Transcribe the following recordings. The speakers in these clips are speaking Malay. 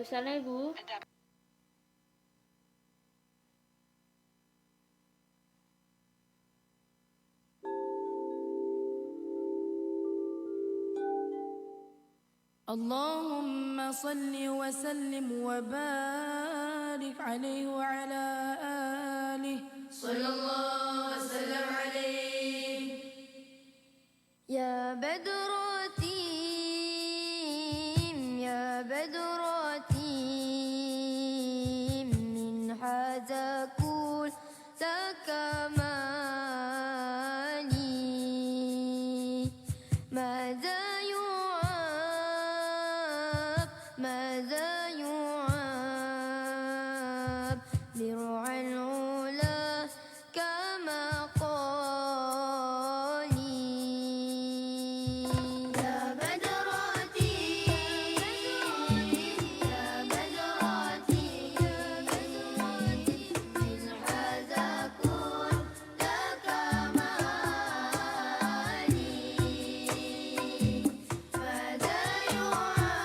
sana, Ibu. اللهم صل وسلم وبارك عليه وعلى آله صلى الله وسلم عليه يا بدراتيم يا بدراتيم من هذا كل تكمالي ماذا ماذا يعاب برعى العلا كما قالي يا بدراتي يا بدراتي من هذا كل تكمالي ماذا يعاب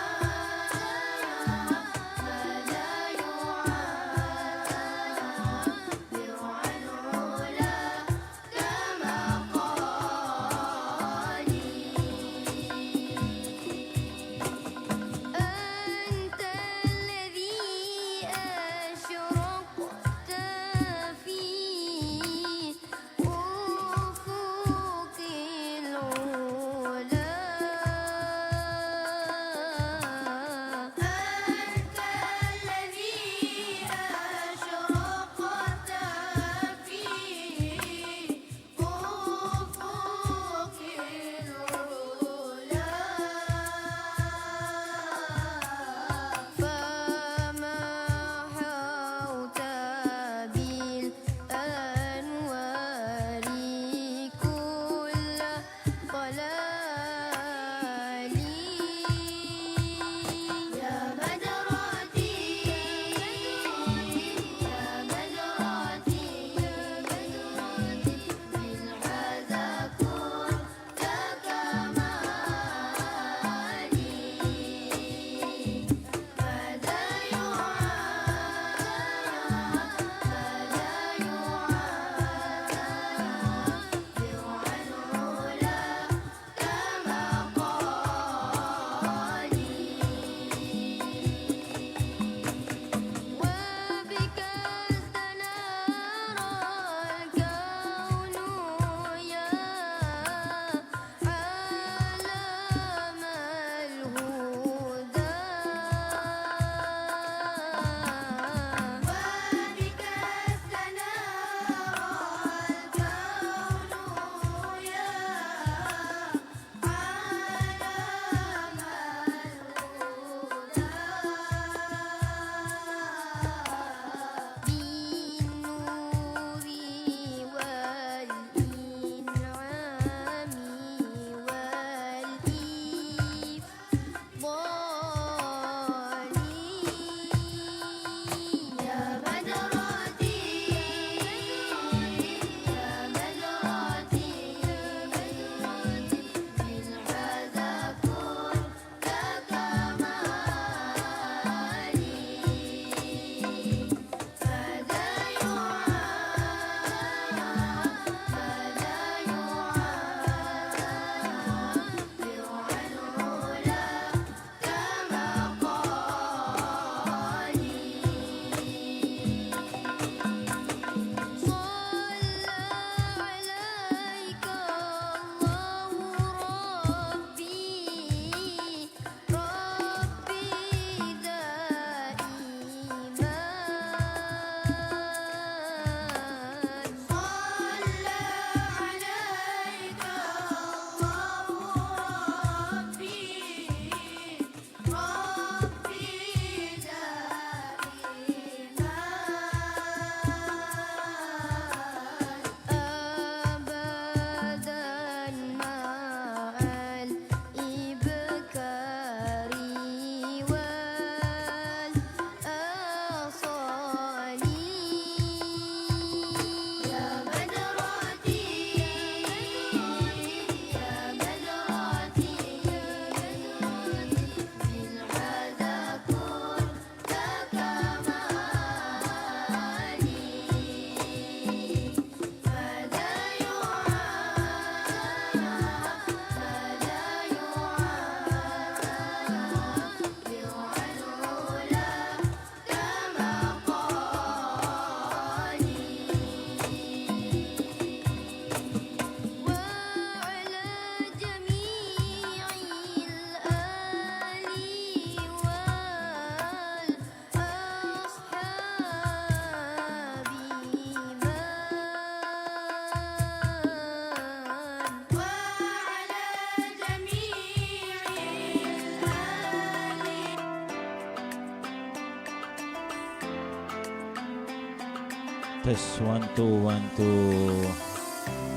Test 1 2 1 2.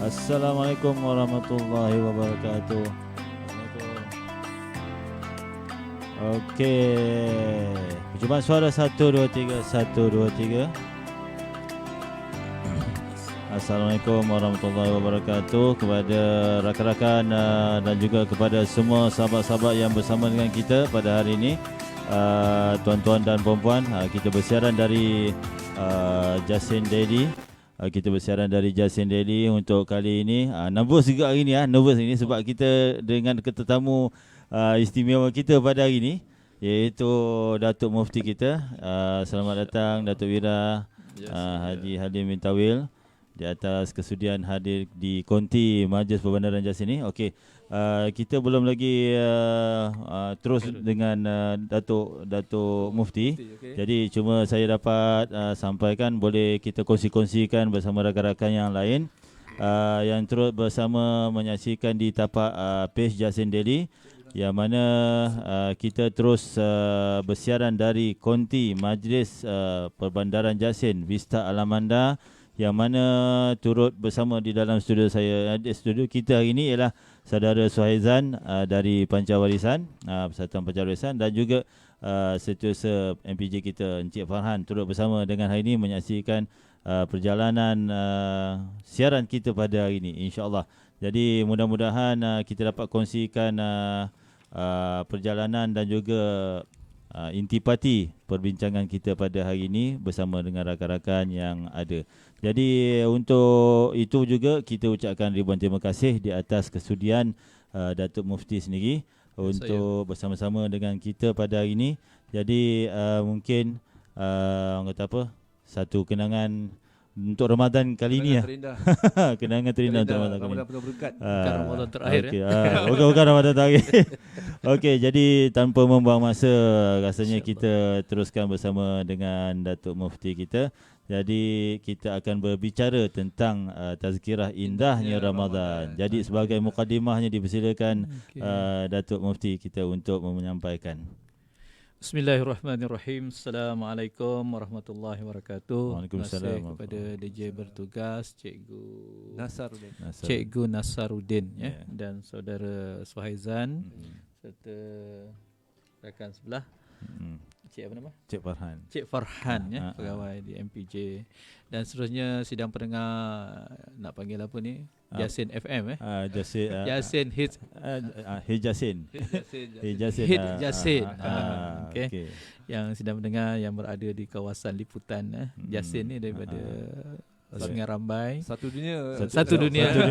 Assalamualaikum warahmatullahi wabarakatuh. Okey. Percubaan suara 1 2 3 1 2 3. Assalamualaikum warahmatullahi wabarakatuh kepada rakan-rakan dan juga kepada semua sahabat-sahabat yang bersama dengan kita pada hari ini. Tuan-tuan dan puan-puan, kita bersiaran dari Jasin Daily. Kita bersiaran dari Jasin Daily untuk kali ini. Nervous juga hari ni, nervous ini sebab kita dengan tetamu istimewa kita pada hari ini, iaitu Datuk Mufti kita. Selamat datang Datuk Wira Haji Halim bin Tawil di atas kesudian hadir di konti Majlis Perbandaran Jasin ini. Okey, kita belum lagi terus dengan Datuk Mufti. Okay. Jadi cuma saya dapat sampaikan, boleh kita kongsi-kongsikan bersama rakan-rakan yang lain yang terus bersama menyaksikan di tapak page Jasin Daily, yang mana kita terus bersiaran dari konti Majlis Perbandaran Jasin Vista Alamanda, yang mana turut bersama di dalam studio saya. Studio kita hari ini ialah saudara Suhaizan dari Pancawarisan, Persatuan Pancawarisan, dan juga setiausaha MPJ kita Encik Farhan turut bersama dengan hari ini menyaksikan perjalanan siaran kita pada hari ini, insya-Allah. Jadi mudah-mudahan kita dapat kongsikan perjalanan dan juga intipati perbincangan kita pada hari ini bersama dengan rakan-rakan yang ada. Jadi untuk itu juga kita ucapkan ribuan terima kasih di atas kesudian Datuk Mufti sendiri untuk bersama-sama dengan kita pada hari ini. Jadi mungkin orang kata apa, satu kenangan untuk Ramadan kali ini ya. Kenangan terindah untuk Ramadan kali ini. Ramadan berkat. Bukan Ramadan terakhir okay. Bukan Ramadan terakhir. Okey, jadi tanpa membuang masa, rasanya kita teruskan bersama dengan Datuk Mufti kita. Jadi kita akan berbicara tentang tazkirah indahnya Ramadan. Jadi sebagai mukadimahnya dipersilakan Datuk Mufti kita untuk menyampaikan. Bismillahirrahmanirrahim. Assalamualaikum warahmatullahi wabarakatuh. Waalaikumsalam. Kepada DJ bertugas Cikgu Nasaruddin. Cikgu Nasaruddin ya, dan saudara Suhaizan serta rakan sebelah. Cik apa nama? Cik Farhan. Cik Farhan ya, pegawai di MPJ. Dan seterusnya sidang pendengar, nak panggil apa ni? Jasin FM Jasin Hit Jasin. Hit Jasin. Okey. Yang sedang mendengar yang berada di kawasan liputan Jasin ni daripada Sungai Rambai. Satu dunia.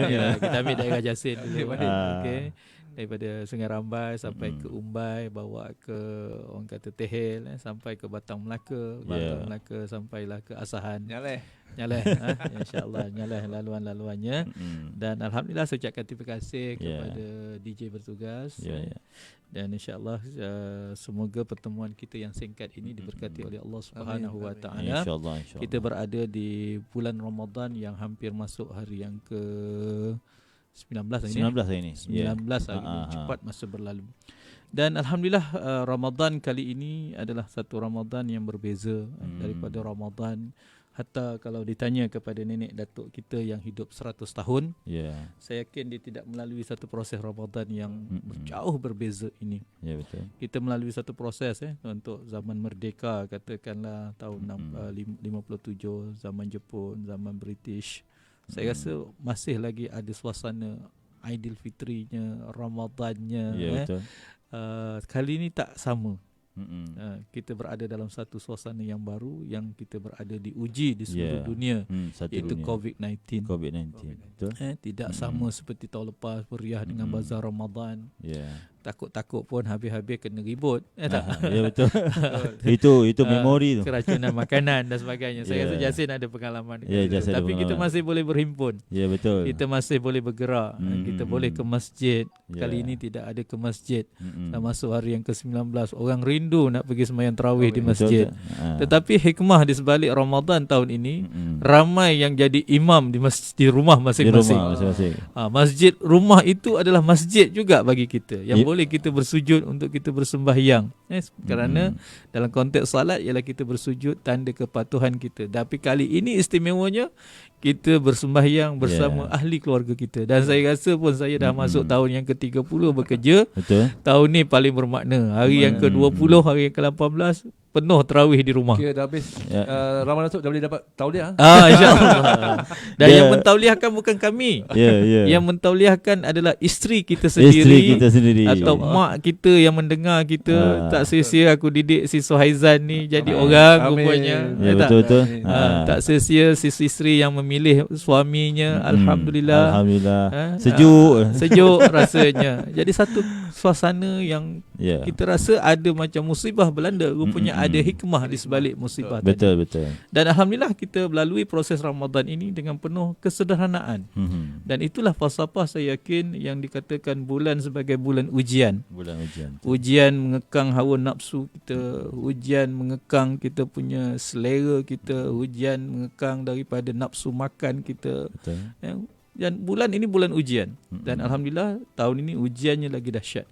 Ya, kita ambil daerah Jasin dulu. Okey. Daripada Sungai Rambai sampai ke Umbai, bawa ke orang kata Tehel, sampai ke Batang Melaka, Batang Melaka sampailah ke Asahan. Nyaleh insya-Allah nyaleh laluan-laluannya. Dan alhamdulillah saya ucapkan terima kasih kepada DJ bertugas. Dan insya-Allah semoga pertemuan kita yang singkat ini diberkati oleh Allah Subhanahu wa taala. Insya-Allah. Kita berada di bulan Ramadan yang hampir masuk hari yang ke 19 hari ini. 19 hari ini. Cepat masa berlalu. Dan alhamdulillah Ramadan kali ini adalah satu Ramadan yang berbeza daripada Ramadan. Hatta kalau ditanya kepada nenek datuk kita yang hidup 100 tahun, saya yakin dia tidak melalui satu proses Ramadan yang jauh berbeza ini. Ya, betul. Kita melalui satu proses untuk zaman merdeka, katakanlah tahun 57, zaman Jepun, zaman British. Saya rasa masih lagi ada suasana Aidilfitrinya, Ramadannya. Betul. Kali ini tak sama. Kita berada dalam satu suasana yang baru, yang kita berada diuji di seluruh dunia, iaitu dunia. COVID-19. Betul. Tidak sama seperti tahun lepas meriah dengan bazar Ramadan. Takut-takut pun habis-habis kena ribut. Ya betul. itu memori tu. Keracunan makanan dan sebagainya. Saya rasa Jasin ada pengalaman. Tapi kita masih boleh berhimpun. Ya betul. Kita masih boleh bergerak. Kita boleh ke masjid. Kali ini tidak ada ke masjid. Dah masuk hari yang ke-19. Orang rindu nak pergi sembahyang tarawih di masjid. Tetapi hikmah di sebalik Ramadan tahun ini, ramai yang jadi imam di rumah masing-masing. Masjid rumah itu adalah masjid juga bagi kita. Yang boleh kita bersujud untuk kita bersembahyang. Kerana dalam konteks salat ialah kita bersujud tanda kepatuhan kita. Tapi kali ini istimewanya kita bersembahyang bersama ahli keluarga kita. Dan saya rasa pun saya dah masuk tahun yang ke-30 bekerja. Betul. Tahun ni paling bermakna. Hari yang ke-20, hari yang ke-18 penuh tarawih di rumah. Kira dah habis Ramadan tu dah boleh dapat tauliah. InsyaAllah. Dan yang mentauliahkan bukan kami. Yang mentauliahkan adalah isteri kita sendiri, atau mak kita yang mendengar kita. Tak sia-sia aku didik si Suhaizan ni jadi orang rupanya. Betul-betul. Tak sia-sia si isteri yang memilih suaminya. Alhamdulillah. Sejuk rasanya. Jadi satu suasana yang kita rasa ada macam musibah belanda, rupanya ada hikmah di sebalik musibah betul, tadi. Betul. Dan alhamdulillah kita melalui proses Ramadan ini dengan penuh kesederhanaan. Dan itulah falsafah saya yakin yang dikatakan bulan sebagai bulan ujian. Ujian mengekang hawa nafsu kita, ujian mengekang kita punya selera kita, ujian mengekang daripada nafsu makan kita. Betul. Dan bulan ini bulan ujian. Dan alhamdulillah tahun ini ujiannya lagi dahsyat.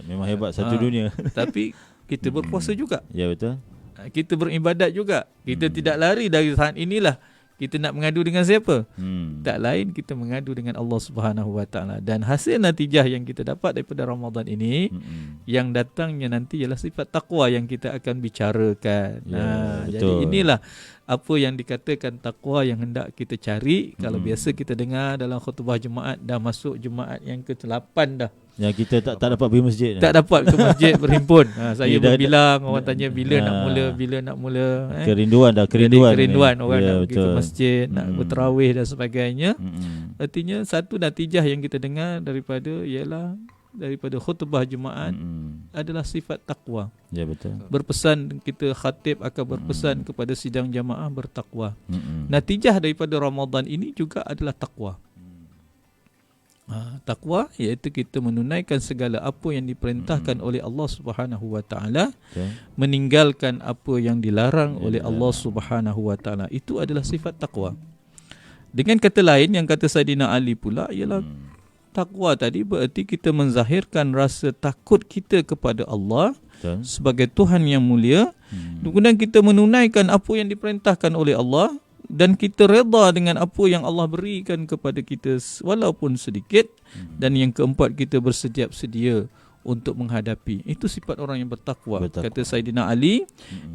Memang hebat satu dunia. Tapi kita berpuasa juga. Ya, betul. Kita beribadat juga. Kita tidak lari dari saat inilah. Kita nak mengadu dengan siapa? Tak lain kita mengadu dengan Allah Subhanahu Wa Taala. Dan hasil natijah yang kita dapat daripada Ramadan ini, yang datangnya nanti ialah sifat takwa yang kita akan bicarakan. Jadi inilah apa yang dikatakan takwa yang hendak kita cari. Kalau biasa kita dengar dalam khutbah Jumaat, dah masuk Jumaat yang ke-8 dah. Yang kita tak dapat pergi masjid. Tak dapat ke masjid berhimpun. Saya berbilang, orang tanya bila nak mula. Kerinduan orang nak pergi ke masjid, nak berterawih dan sebagainya. Artinya satu natijah yang kita dengar daripada khutbah Jumaat adalah sifat takwa. Ya, betul. Berpesan, kita khatib akan berpesan kepada sidang jamaah bertakwa. Natijah daripada Ramadan ini juga adalah takwa. Takwa iaitu kita menunaikan segala apa yang diperintahkan oleh Allah Subhanahu Wa Taala, meninggalkan apa yang dilarang oleh Allah Subhanahu Wa Taala. Itu adalah sifat takwa. Dengan kata lain, yang kata Saidina Ali pula ialah takwa tadi bererti kita menzahirkan rasa takut kita kepada Allah sebagai Tuhan yang mulia. Kemudian kita menunaikan apa yang diperintahkan oleh Allah, dan kita redha dengan apa yang Allah berikan kepada kita walaupun sedikit. Dan yang keempat, kita bersedia sedia untuk menghadapi. Itu sifat orang yang bertakwa. Kata Saidina Ali,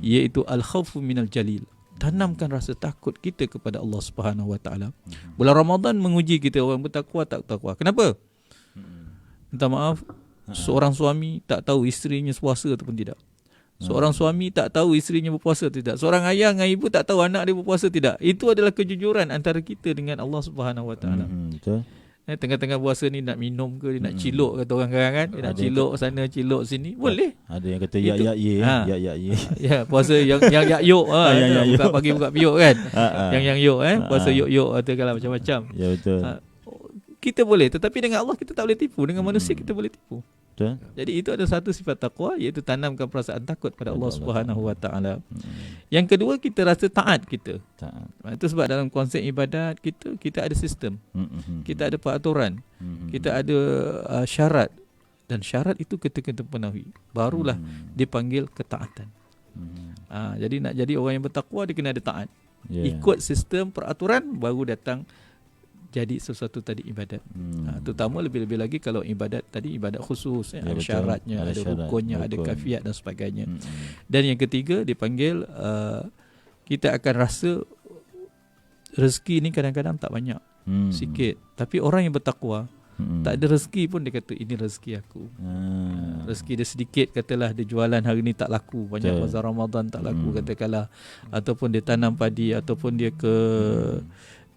iaitu al-khawfu minal jalil. Tanamkan rasa takut kita kepada Allah Subhanahu Wa Taala. Bulan Ramadan menguji kita, orang bertakwa tak takwa. Kenapa? Minta maaf, seorang suami tak tahu isterinya puasa ataupun tidak. Seorang suami tak tahu isterinya berpuasa atau tidak. Seorang ayah dengan ibu tak tahu anak dia berpuasa tidak. Itu adalah kejujuran antara kita dengan Allah Subhanahu Wa Taala. Betul. Tengah-tengah puasa ni nak minum ke, dia nak cilok kata orang sekarang kan. Dia nak cilok sana, cilok sini. Boleh. Ada yang kata ye. Ya, puasa yang yok. Bukan pagi buka piuk kan. Yang yok puasa yok katakanlah macam-macam. Ya, betul. Kita boleh, tetapi dengan Allah kita tak boleh tipu. Dengan manusia kita boleh tipu. Betul. Jadi itu adalah satu sifat takwa, iaitu tanamkan perasaan takut pada Allah Subhanahu Wa Taala. Yang kedua, kita rasa taat kita. Itu sebab dalam konsep ibadat kita ada sistem. Kita ada peraturan. Kita ada syarat. Dan syarat itu kita penuhi, barulah dipanggil ketaatan. Jadi nak jadi orang yang bertakwa, dia kena ada taat. Ikut sistem peraturan, baru datang jadi sesuatu tadi ibadat. Terutama lebih-lebih lagi kalau ibadat tadi ibadat khusus, ada syaratnya, ada rukunnya, ada kafiat dan sebagainya. Dan yang ketiga, dipanggil kita akan rasa rezeki ni kadang-kadang tak banyak, sikit. Tapi orang yang bertakwa, tak ada rezeki pun dia kata ini rezeki aku. Rezeki dia sedikit, katalah dia jualan hari ni tak laku, banyak bazar Ramadan tak laku katakanlah, ataupun dia tanam padi, ataupun dia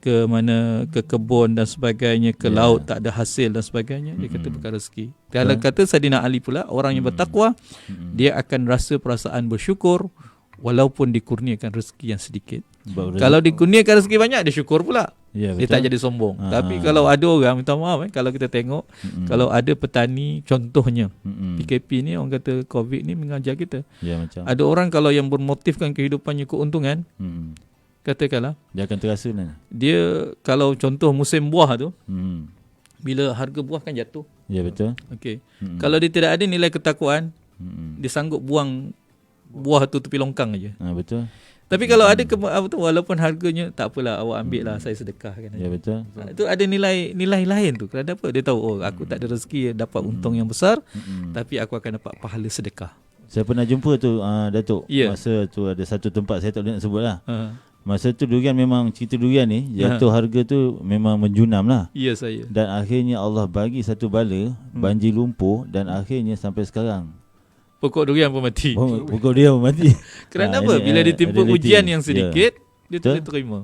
ke mana, ke kebun dan sebagainya, ke laut tak ada hasil dan sebagainya, dia kata bukan rezeki. Kalau kata Saidina Ali pula, orang yang bertakwa dia akan rasa perasaan bersyukur walaupun dikurniakan rezeki yang sedikit. Kalau dikurniakan rezeki banyak, dia syukur pula. Dia tak jadi sombong. Tapi kalau ada orang, minta maaf kalau kita tengok, kalau ada petani, contohnya PKP ni, orang kata COVID ni mengajar kita. Ada orang kalau yang bermotifkan kehidupannya keuntungan, katakanlah dia akan terasa dia kalau contoh musim buah tu, bila harga buah kan jatuh, Ya, betul. Okey. Kalau dia tidak ada nilai ketakwaan, dia sanggup buang buah tu tepi longkang aja. Betul. Tapi kalau ada walaupun harganya tak apalah, awak ambil lah, saya sedekahkan. Ya, betul. Itu ada nilai lain tu. Kerana apa? Dia tahu, aku tak ada rezeki dapat untung yang besar, tapi aku akan dapat pahala sedekah. Saya pernah jumpa tu Datuk. Ya. Masa tu ada satu tempat, saya tak boleh nak sebut lah. Masa tu durian memang, cerita durian ni jatuh harga tu memang menjunam lah. Ya, saya. Dan akhirnya Allah bagi satu bala, banjir lumpur, dan akhirnya sampai sekarang Pokok durian pun mati. pokok dia pun mati. Kerana apa? Bila ditimpa ujian yang sedikit, dia Betul? boleh terima.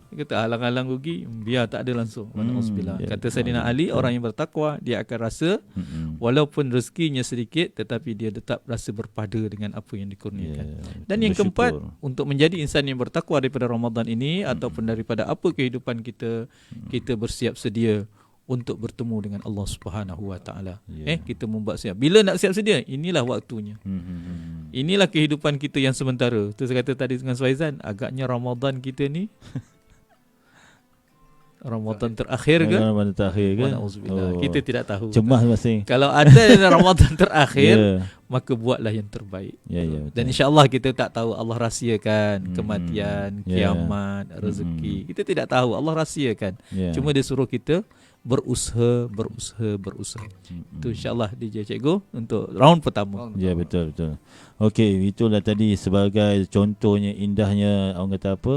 Dia kata halang-halang rugi, biar tak ada langsung. Na'udzubillah. Kata Sayyidina Ali, orang yang bertakwa dia akan rasa walaupun rezekinya sedikit, tetapi dia tetap rasa berpada dengan apa yang dikurniakan. Dan yang keempat, untuk menjadi insan yang bertakwa daripada Ramadan ini ataupun daripada apa kehidupan kita, kita bersiap sedia untuk bertemu dengan Allah Subhanahu Wa Taala. Kita membuat siap. Bila nak siap sedia? Inilah waktunya. Inilah kehidupan kita yang sementara. Tu saya kata tadi dengan Suhaizan, agaknya Ramadan kita ni Ramadan terakhir ke? Ramadan terakhir ke? Kita tidak tahu. Cemas masing. Kalau ada Ramadan terakhir, maka buatlah yang terbaik. Dan insya-Allah kita tak tahu, Allah rahsiakan kematian, kiamat, rezeki. Kita tidak tahu, Allah rahsiakan. Cuma dia suruh kita berusaha. Itu insya-Allah DJ Cikgu untuk round pertama. Ya, betul. Okey, itulah tadi sebagai contohnya indahnya orang kata apa,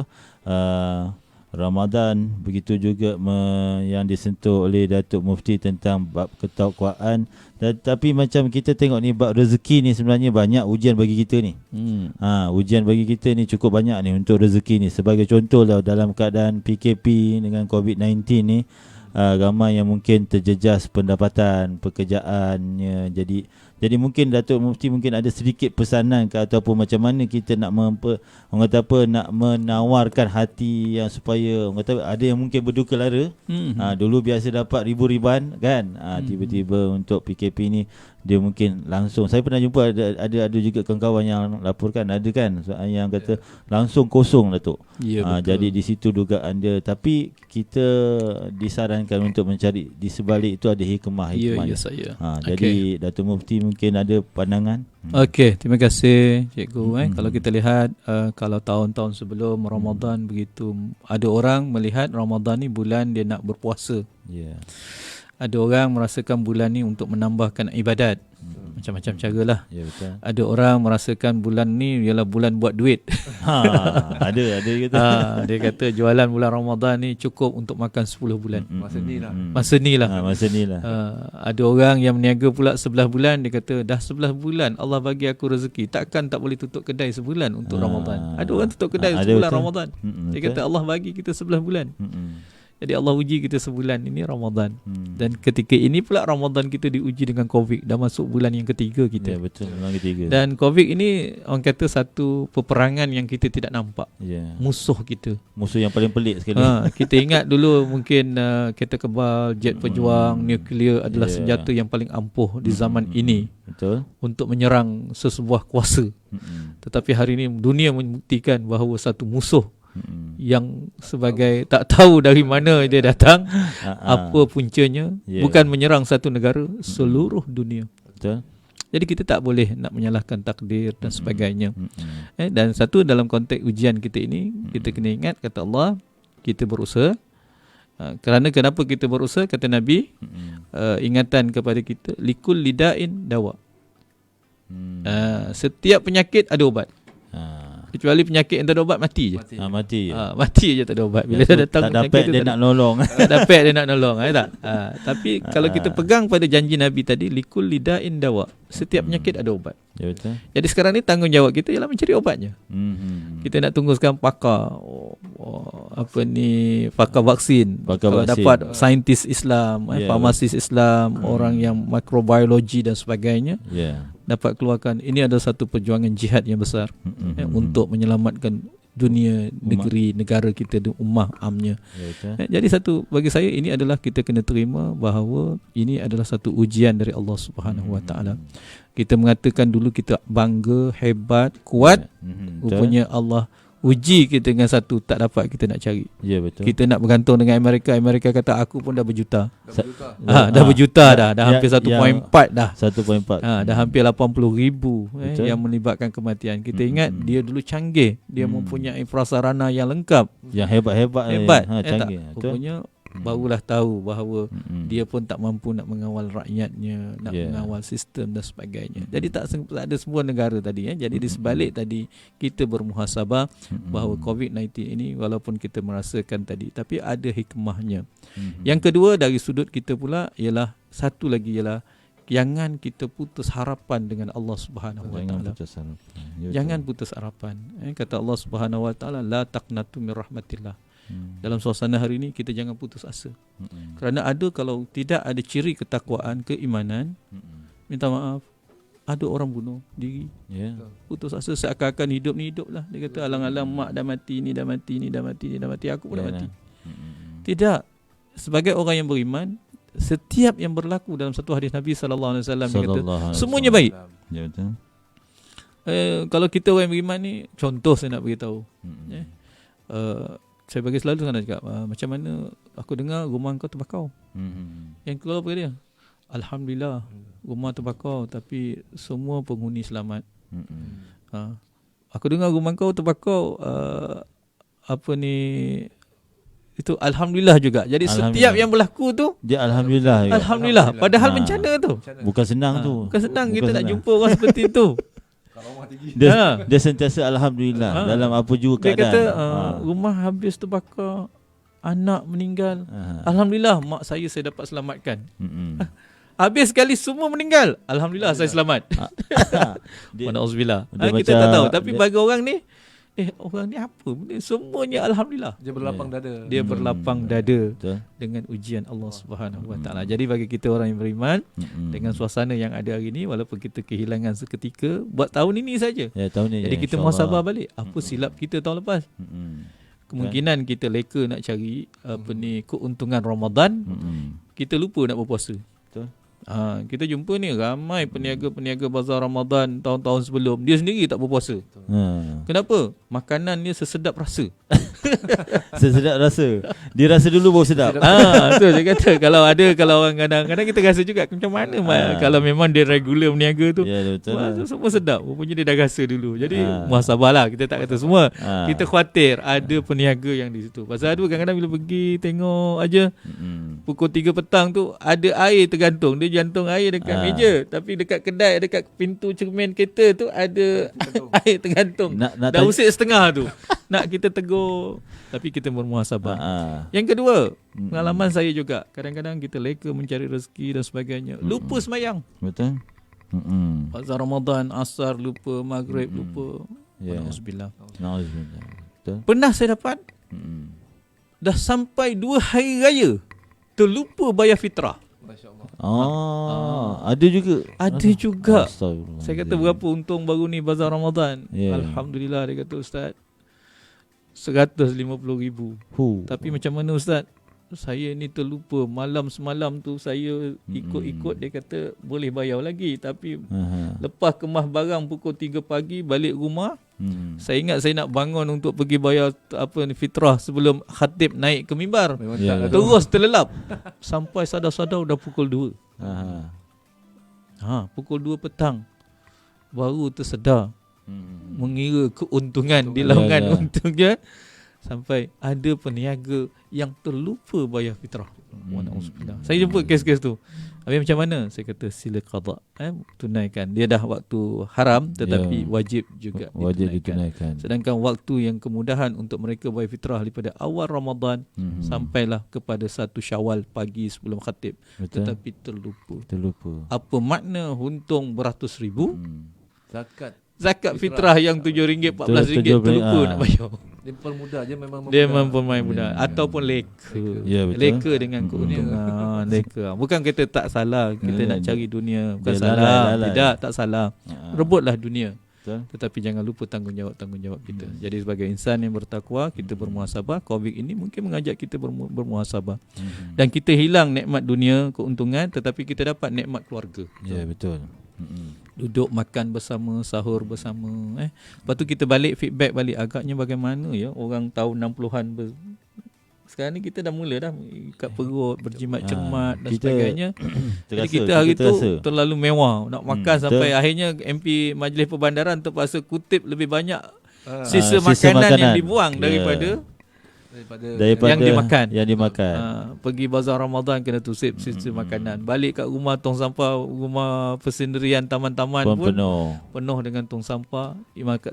Ramadan, begitu juga yang disentuh oleh Datuk Mufti tentang bab ketakwaan. Tapi macam kita tengok ni, bab rezeki ni sebenarnya banyak ujian bagi kita ni. Ujian bagi kita ni cukup banyak ni untuk rezeki ni. Sebagai contoh lah, dalam keadaan PKP dengan COVID-19 ni, ramai yang mungkin terjejas pendapatan, pekerjaannya. Jadi mungkin Datuk Mufti mungkin ada sedikit pesanan ke, ataupun macam mana kita nak orang kata apa, nak menawarkan hati yang supaya orang kata ada yang mungkin berduka lara. Dulu biasa dapat ribu-ribuan kan, tiba-tiba untuk PKP ni dia mungkin langsung. Saya pernah jumpa ada juga kawan-kawan yang laporkan ada kan, yang kata langsung kosong Datuk. Jadi di situ dugaan dia. Tapi kita disarankan untuk mencari di sebalik itu ada hikmah. Ya, saya. Jadi Datuk Mufti mungkin ada pandangan. Okey, terima kasih Cikgu. Kalau kita lihat, kalau tahun-tahun sebelum Ramadan begitu, ada orang melihat Ramadan ni bulan dia nak berpuasa. Ada orang merasakan bulan ni untuk menambahkan ibadat. Macam-macam cara lah. Betul. Ada orang merasakan bulan ni ialah bulan buat duit. Ada kata. Dia kata jualan bulan Ramadan ni cukup untuk makan 10 bulan. Masa ni lah. Masa ni lah. Ada orang yang meniaga pula 11 bulan. Dia kata dah 11 bulan Allah bagi aku rezeki, takkan tak boleh tutup kedai sebulan untuk Ramadan. Ada orang tutup kedai sebulan Ramadan. Dia kata Allah bagi kita 11 bulan. Jadi Allah uji kita sebulan ini Ramadan. Dan ketika ini pula Ramadan kita diuji dengan COVID. Dah masuk bulan yang ketiga kita. Ya, betul, bulan ketiga. Dan COVID ini orang kata satu peperangan yang kita tidak nampak. Musuh kita. Musuh yang paling pelik sekali. Kita ingat dulu mungkin kereta kebal, jet pejuang, nuklear adalah senjata yang paling ampuh di zaman ini. Betul. Untuk menyerang sesebuah kuasa. Tetapi hari ini dunia membuktikan bahawa satu musuh yang sebagai tak tahu dari mana dia datang, apa puncanya, bukan menyerang satu negara, seluruh dunia. Betul. Jadi kita tak boleh nak menyalahkan takdir dan sebagainya. Dan satu dalam konteks ujian kita ini, kita kena ingat kata Allah, kita berusaha. Kerana kenapa kita berusaha, kata Nabi, ingatan kepada kita, likul lidain dawa. Setiap penyakit ada ubat. Kecuali penyakit yang tak ada ubat, mati je. Mati je tak ada ubat. Bila dah datang tak dapat dia nak nolong. Tak dapat dia nak nolong. Tapi kalau kita pegang pada janji Nabi tadi, likul lidain dawa. Setiap penyakit ada ubat. Ya, betul. Jadi sekarang ni tanggungjawab kita ialah mencari ubatnya. Kita nak tunggu sekarang pakar pakar vaksin. Kalau dapat saintis Islam, farmasis Islam, orang yang mikrobiologi dan sebagainya, dapat keluarkan. Ini adalah satu perjuangan jihad yang besar untuk menyelamatkan dunia, negeri, negara kita, ummah amnya. Jadi satu, bagi saya ini adalah kita kena terima bahawa ini adalah satu ujian dari Allah Subhanahu Wa Taala. Kita mengatakan dulu kita bangga, hebat, kuat. Rupanya Allah Uji kita dengan satu, tak dapat kita nak cari. Ya, betul. Kita nak bergantung dengan Amerika. Amerika kata aku pun dah berjuta. Dah berjuta. Dah berjuta dah hampir 1.4 dah. 1.4. Dah hampir 80,000 Betul. yang melibatkan kematian. Kita ingat dia dulu canggih, dia mempunyai prasarana yang lengkap, Yang hebat-hebat. hebat. Tak. Canggih. Betul. Rupanya barulah tahu bahawa dia pun tak mampu nak mengawal rakyatnya, nak mengawal sistem dan sebagainya. Jadi tak ada semua negara tadi. Jadi di sebalik tadi kita bermuhasabah bahawa COVID-19 ini walaupun kita merasakan tadi, tapi ada hikmahnya. Yang kedua dari sudut kita pula ialah satu lagi ialah jangan kita putus harapan dengan Allah Subhanahu Wa Taala. Jangan putus harapan. Kata Allah Subhanahu Wa Taala, la taqnatu min rahmatillah. Dalam suasana hari ini kita jangan putus asa. Kerana kalau tidak ada ciri ketakwaan, keimanan, minta maaf, ada orang bunuh diri. Putus asa, seakan-akan hidup ni hidup lah. Dia kata alang-alang mak dah mati, ni dah mati, ni dah mati, ni dah mati, aku pun dah mati. Tidak. Sebagai orang yang beriman, setiap yang berlaku dalam satu hadis Nabi sallallahu alaihi wasallam dia kata semuanya baik. Ya, betul. Kalau kita orang yang beriman ni, contoh saya nak beritahu. Saya bagi selalu kan cakap, macam mana aku dengar rumah kau terbakar. Yang keluar apa dia? Alhamdulillah, rumah terbakar tapi semua penghuni selamat. Aku dengar rumah kau terbakar, itu alhamdulillah juga. Jadi setiap yang berlaku tu dia alhamdulillah. Alhamdulillah. Padahal bencana tu bukan senang tu. Bukan senang kita nak jumpa orang seperti tu. Dia sentiasa alhamdulillah dalam apa juga dia keadaan. Dia kata rumah habis terbakar, anak meninggal. Alhamdulillah mak saya dapat selamatkan. Habis sekali semua meninggal. Alhamdulillah saya selamat. Alhamdulillah. Kita tak tahu, tapi bagi orang ni orang ni apa benda? Semuanya alhamdulillah. Dia berlapang dada. Dia berlapang dada dengan ujian Allah Subhanahu Wa Taala. Jadi bagi kita orang yang beriman, dengan suasana yang ada hari ini, walaupun kita kehilangan seketika, buat tahun ini saja. Tahun ini. Jadi kita muhasabah balik. Apa silap kita tahun lepas? Kemungkinan kita leka nak cari keuntungan Ramadan, kita lupa nak berpuasa. Betul. Kita jumpa ni ramai peniaga-peniaga bazar Ramadan tahun-tahun sebelum, dia sendiri tak berpuasa. Kenapa? Makanannya sesedap rasa. Sesedap rasa. Dia rasa dulu baru sedap. Tu saya kata kalau orang kadang-kadang kita rasa juga macam mana kalau memang dia regular peniaga tu. Ya, betul. Semua sedap. Rupanya dia dah rasa dulu. Jadi muhasabahlah, kita tak kata semua. Kita khawatir ada peniaga yang di situ. Pasal ada kadang-kadang bila pergi tengok aja, pukul 3 petang tu ada air tergantung. Dia jantung air dekat meja, tapi dekat kedai, dekat pintu cermin kereta tu ada air tergantung. Dah usik setengah tu. Nak kita tegur, tapi kita bermuhasabah. Yang kedua, pengalaman saya juga, kadang-kadang kita leka mencari rezeki dan sebagainya, lupa sembahyang. Betul. Azhar Ramadan, asar lupa, maghrib lupa. Alhamdulillah. Pernah saya dapat dah sampai 2 hari raya terlupa bayar fitrah. Ada juga. Ada juga. Saya kata berapa untung baru ni bazar Ramadan. Alhamdulillah, dia kata Ustaz 150,000. Tapi macam mana Ustaz? Saya ni terlupa. Malam semalam tu saya ikut-ikut, dia kata boleh bayar lagi. Tapi lepas kemas barang pukul 3 pagi balik rumah, saya ingat saya nak bangun untuk pergi bayar fitrah sebelum khatib naik ke mimbar. Terus terlelap. Sampai sadar-sadar dah pukul 2. Pukul 2 petang baru tersedar. Mengira keuntungan di laungan untungnya. Sampai ada peniaga yang terlupa bayar fitrah. Saya jumpa kes-kes tu. Habis macam mana? Saya kata sila qada, tunaikan. Dia dah waktu haram tetapi wajib juga ditunaikan. Sedangkan waktu yang kemudahan untuk mereka bayar fitrah daripada awal Ramadan sampailah kepada 1 Syawal pagi sebelum khatib. Tetapi terlupa. Apa makna untung beratus ribu? Zakat fitrah yang RM7, RM14 terlupa nak bayar. Dia mempermudah je, memang dia mempermudah. Ataupun leka. Leka dengan keuntungan. Leka. Bukan kita tak salah, kita nak cari dunia. Bukan salah. Tidak, tak salah. Rebutlah dunia. Tetapi jangan lupa tanggungjawab kita. Jadi sebagai insan yang bertakwa, kita bermuhasabah. Covid ini mungkin mengajak kita bermuhasabah. Dan kita hilang nikmat dunia, keuntungan, tetapi kita dapat nikmat keluarga. Ya, betul. Duduk makan bersama, sahur bersama. Lepas tu kita balik feedback balik, agaknya bagaimana ya orang tahun 60-an sekarang ni kita dah mula dah ikat perut, berjimat cermat dan sebagainya. Jadi kita hari tu terlalu mewah nak makan sampai akhirnya MP Majlis Perbandaran terpaksa kutip lebih banyak sisa makanan yang dibuang daripada yang dimakan. Pergi bazar Ramadan kena tusip sisa makanan. Balik kat rumah tong sampah, rumah persendirian taman-taman pun penuh dengan tong sampah.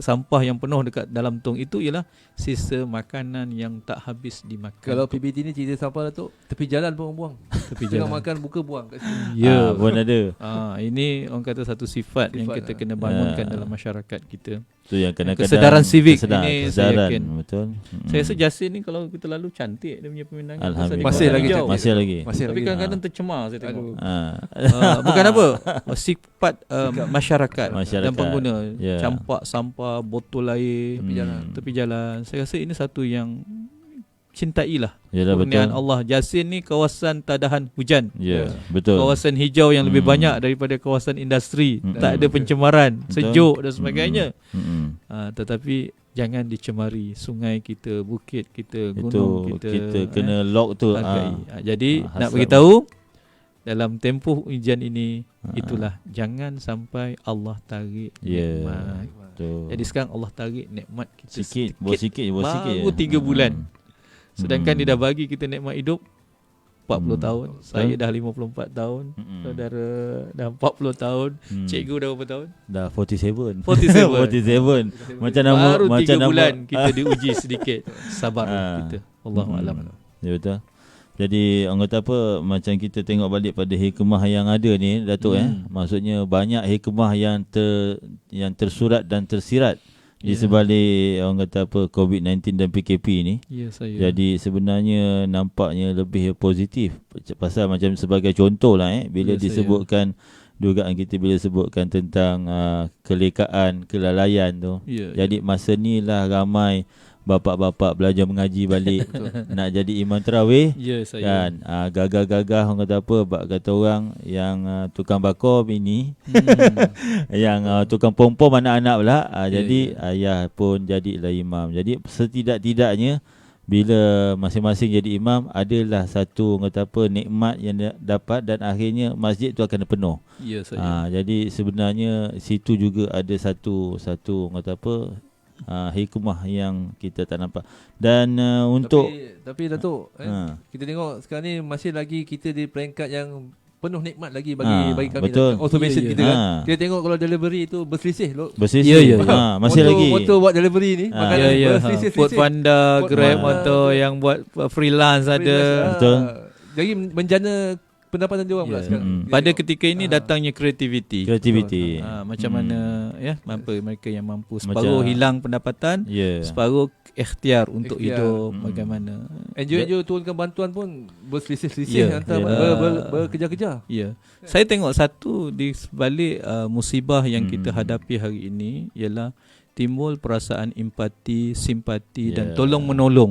Sampah yang penuh dekat dalam tong itu ialah sisa makanan yang tak habis dimakan. Kalau PBT ni cerita sampah Datuk, tepi jalan pun orang buang. Tepi jalan makan buka buang kat sini. Ya, pun ada. Ini orang kata satu sifat yang kita kena bangunkan dalam masyarakat kita. Tu yang kadang-kadang kesedaran civic ini saya yakin. Betul. Saya rasa Jasin ni kalau kita lalu cantik dia punya pemandangan. Alhamdulillah. Masih lagi. Tapi kadang-kadang tercemar saya tengok. Bukan apa, sifat masyarakat dan pengguna. Campak sampah, botol air tepi jalan. Saya rasa ini satu yang cintailah. Kurniaan Allah. Jasin ni kawasan tadahan hujan. Betul. Kawasan hijau yang lebih banyak daripada kawasan industri. Tak ada pencemaran, sejuk dan sebagainya. Tetapi jangan dicemari sungai kita, bukit kita, gunung kita kena lock tu. Jadi nak beritahu dalam tempoh ujian ini itulah jangan sampai Allah tarik nikmat. Jadi sekarang Allah tarik nikmat kita sikit. Baru 3 bulan. Sedangkan dia dah bagi kita nikmat hidup 40 tahun. Saya dah 54 tahun. Saudara dah 40 tahun. Cikgu dah berapa tahun? Dah 47. 47. Macam nama baru 3 bulan nama. kita diuji sedikit. Sabar kita. Allahualam. Ya betul. Jadi orang kata apa, macam kita tengok balik pada hikmah yang ada ni Datuk maksudnya banyak hikmah yang tersurat dan tersirat di sebalik orang kata apa COVID-19 dan PKP ni. Jadi sebenarnya nampaknya lebih positif. Pasal macam sebagai contoh lah bila disebutkan dugaan kita bila sebutkan tentang kelekaan, kelalaian tu. Jadi masa ni lah ramai bapak-bapak belajar mengaji balik nak jadi imam tarawih kan gagah-gagah orang kata apa kata orang yang tukang bakar bini yang tukang pom-pom anak-anak pula jadi ayah pun jadilah imam. Jadi setidak-tidaknya bila masing-masing jadi imam adalah satu orang kata apa nikmat yang dapat dan akhirnya masjid tu akan penuh. Jadi sebenarnya situ juga ada satu orang kata apa hikmah yang kita tak nampak. Dan untuk tapi Datuk kita tengok sekarang ni masih lagi kita di peringkat yang penuh nikmat lagi bagi kami. Automation kita kan. Kita tengok kalau delivery itu berselisih. Masih lagi motor buat delivery ni makanan berselisih. Foodpanda, Grab motor yang buat freelance ada. Betul. Jadi menjana pendapatan dia orang pula sekarang. Pada ketika ini datangnya kreativiti. Macam mana mereka yang mampu separuh hilang pendapatan, separuh ikhtiar untuk hidup bagaimana. NGO turunkan bantuan pun berselisih-selisih antara berkejar-kejar. Saya tengok satu di sebalik musibah yang kita hadapi hari ini ialah timbul perasaan empati, simpati dan tolong-menolong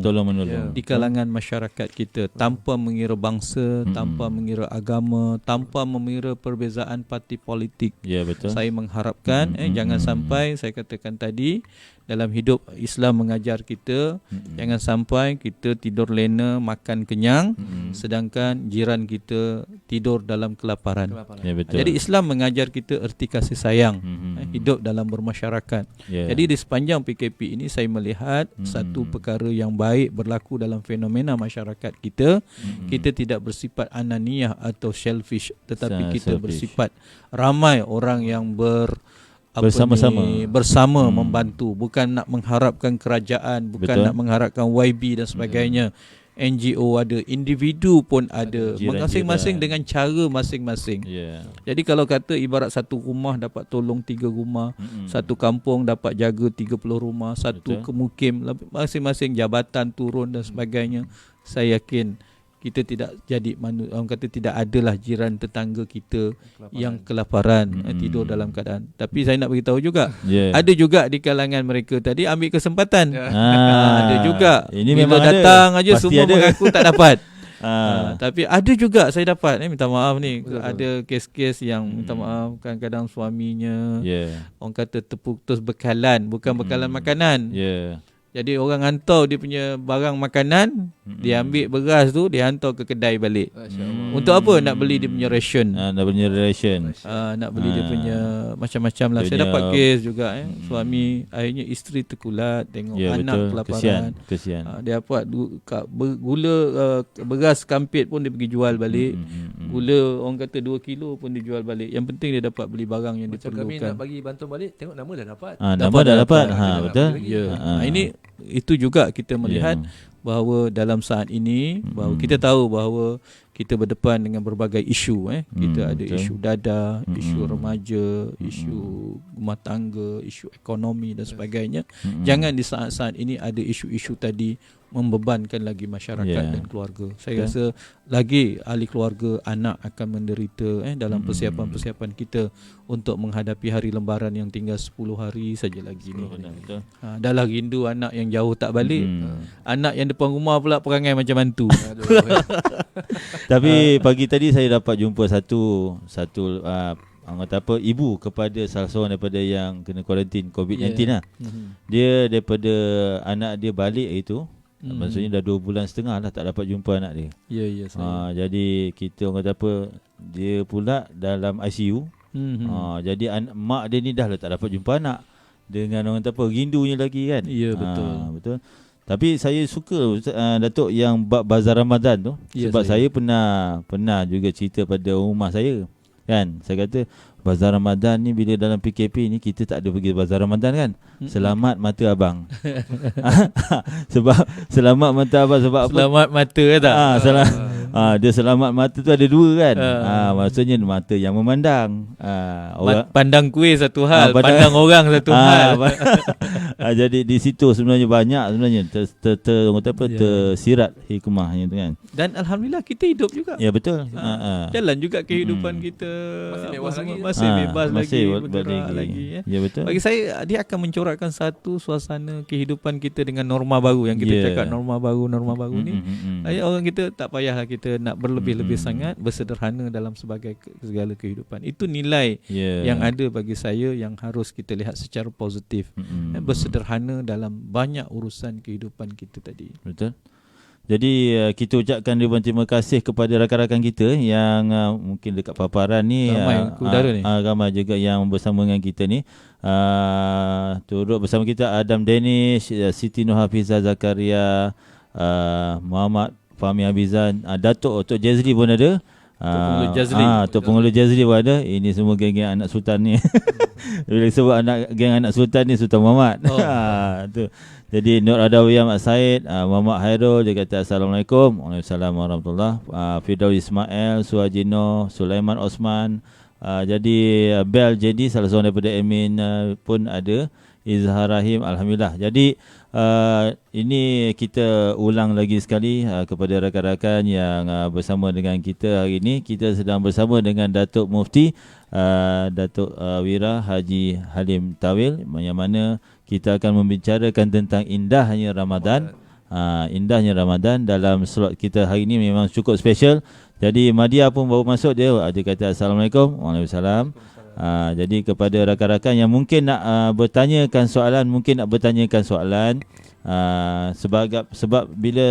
di kalangan masyarakat kita tanpa mengira bangsa, tanpa mengira agama, tanpa mengira perbezaan parti politik. Betul. Saya mengharapkan jangan sampai saya katakan tadi dalam hidup Islam mengajar kita jangan sampai kita tidur lena makan kenyang sedangkan jiran kita tidur dalam kelaparan. Betul. Jadi Islam mengajar kita erti kasih sayang, hidup dalam bermasyarakat. Jadi di sepanjang PKP ini saya melihat satu perkara yang baik berlaku dalam fenomena masyarakat kita. Kita tidak bersifat ananiah atau selfish, tetapi kita bersifat ramai orang yang bersama membantu, bukan nak mengharapkan kerajaan, bukan nak mengharapkan YB dan sebagainya. NGO ada, individu pun ada, masing-masing dengan cara masing-masing. Jadi kalau kata ibarat satu rumah dapat tolong 3 rumah, satu kampung dapat jaga 30 rumah, satu kemukim, masing-masing jabatan turun dan sebagainya, saya yakin kita tidak jadi orang kata tidak adalah jiran tetangga kita yang kelaparan tidur dalam keadaan. Tapi saya nak beritahu juga ada juga di kalangan mereka tadi ambil kesempatan. Ada juga ini bila datang aja semua mengaku tak dapat. Tapi ada juga saya dapat minta maaf ni, Betul. ada kes-kes yang minta maaf kadang-kadang suaminya orang kata terputus bekalan, bukan bekalan makanan. Jadi orang hantar dia punya barang makanan, dia ambil beras tu, dia hantar ke kedai balik. Untuk apa? Nak beli dia punya ration. Nak beli ration. Nak beli dia punya macam-macam lah. Saya dapat kes juga suami, akhirnya isteri terkulat tengok anak kelaparan. Kesian. Dia dapat gula beras kampit pun dia pergi jual balik. Gula orang kata 2 kilo pun dia jual balik. Yang penting dia dapat beli barang yang macam diperlukan. kami nak bagi bantuan balik, tengok nama dah dapat. Nama dah dapat. Betul. Ini itu juga kita melihat bahawa dalam saat ini bahawa kita tahu bahawa kita berdepan dengan berbagai isu. Kita ada isu dadah, isu remaja, isu rumah tangga, isu ekonomi dan sebagainya. Jangan di saat-saat ini ada isu-isu tadi membebankan lagi masyarakat dan keluarga. Saya rasa lagi ahli keluarga, anak akan menderita dalam persiapan-persiapan kita untuk menghadapi hari lembaran yang tinggal 10 hari saja lagi ni. Dah lah rindu anak yang jauh tak balik. Anak yang depan rumah pula perangai macam hantu. Tapi pagi tadi saya dapat jumpa satu kata apa, ibu kepada salah seorang daripada yang kena kuarantin COVID-19 lah. Dia daripada anak dia balik itu, maksudnya dah 2 bulan setengah lah tak dapat jumpa anak dia. Jadi kita orang kata apa, dia pula dalam ICU. Jadi mak dia ni dah lah tak dapat jumpa anak, dengan orang kata apa, rindunya lagi kan. Betul. Tapi saya suka Datuk yang bab bazar Ramadan tu, sebab saya pernah juga cerita pada rumah saya kan. Saya kata bazar Ramadan ni bila dalam PKP ni kita tak ada pergi bazar Ramadan kan. Selamat mata abang. Sebab selamat mata abang sebab apa? Selamat mata ke tak? Dia selamat mata tu ada 2 kan. Maksudnya mata yang memandang. Orang pandang kuih satu hal, pandang orang satu hal. Jadi di situ sebenarnya banyak sebenarnya tersirat hikmahnya tu kan. Dan alhamdulillah kita hidup juga. Ya betul. Jalan juga kehidupan kita. Masih bebas lagi, bergerak lagi. Ya betul. Bagi saya dia akan mencorakkan satu suasana kehidupan kita dengan norma baru yang kita cakap norma baru ni. Orang kita tak payahlah kita nak berlebih-lebih sangat, bersederhana dalam segala kehidupan. Itu nilai yang ada bagi saya yang harus kita lihat secara positif. Bersederhana dalam banyak urusan kehidupan kita tadi. Betul. Jadi kita ucapkan ribuan terima kasih kepada rakan-rakan kita yang mungkin dekat paparan ni, ramai juga yang bersama dengan kita ni. Turut bersama kita Adam Danish, Siti Nur Hafizah Zakaria, Muhammad Fahmi Habizan, Datuk Jazli pun ada. Tok Pengulu Jazli pun ada. Ini semua geng-geng anak sultan ni. Bila sebut geng anak sultan ni, Sultan Muhammad. Tu. Jadi Nur Adawiyah Mak Said, Muhammad Hairul, dia kata Assalamualaikum. Waalaikumsalam warahmatullahi. Firdaus Ismail, Suhajino, Sulaiman Osman. Jadi Bel jadi salah seorang daripada admin pun ada. Izhar Rahim, alhamdulillah. Jadi ini kita ulang lagi sekali kepada rakan-rakan yang bersama dengan kita hari ini. Kita sedang bersama dengan Datuk Mufti Datuk Wira Haji Halim Tawil, yang mana kita akan membicarakan tentang indahnya Ramadan. Indahnya Ramadan dalam slot kita hari ini memang cukup special. Jadi Madia pun baru masuk, dia kata Assalamualaikum. Waalaikumsalam. Jadi kepada rakan-rakan yang mungkin nak bertanyakan soalan, sebab bila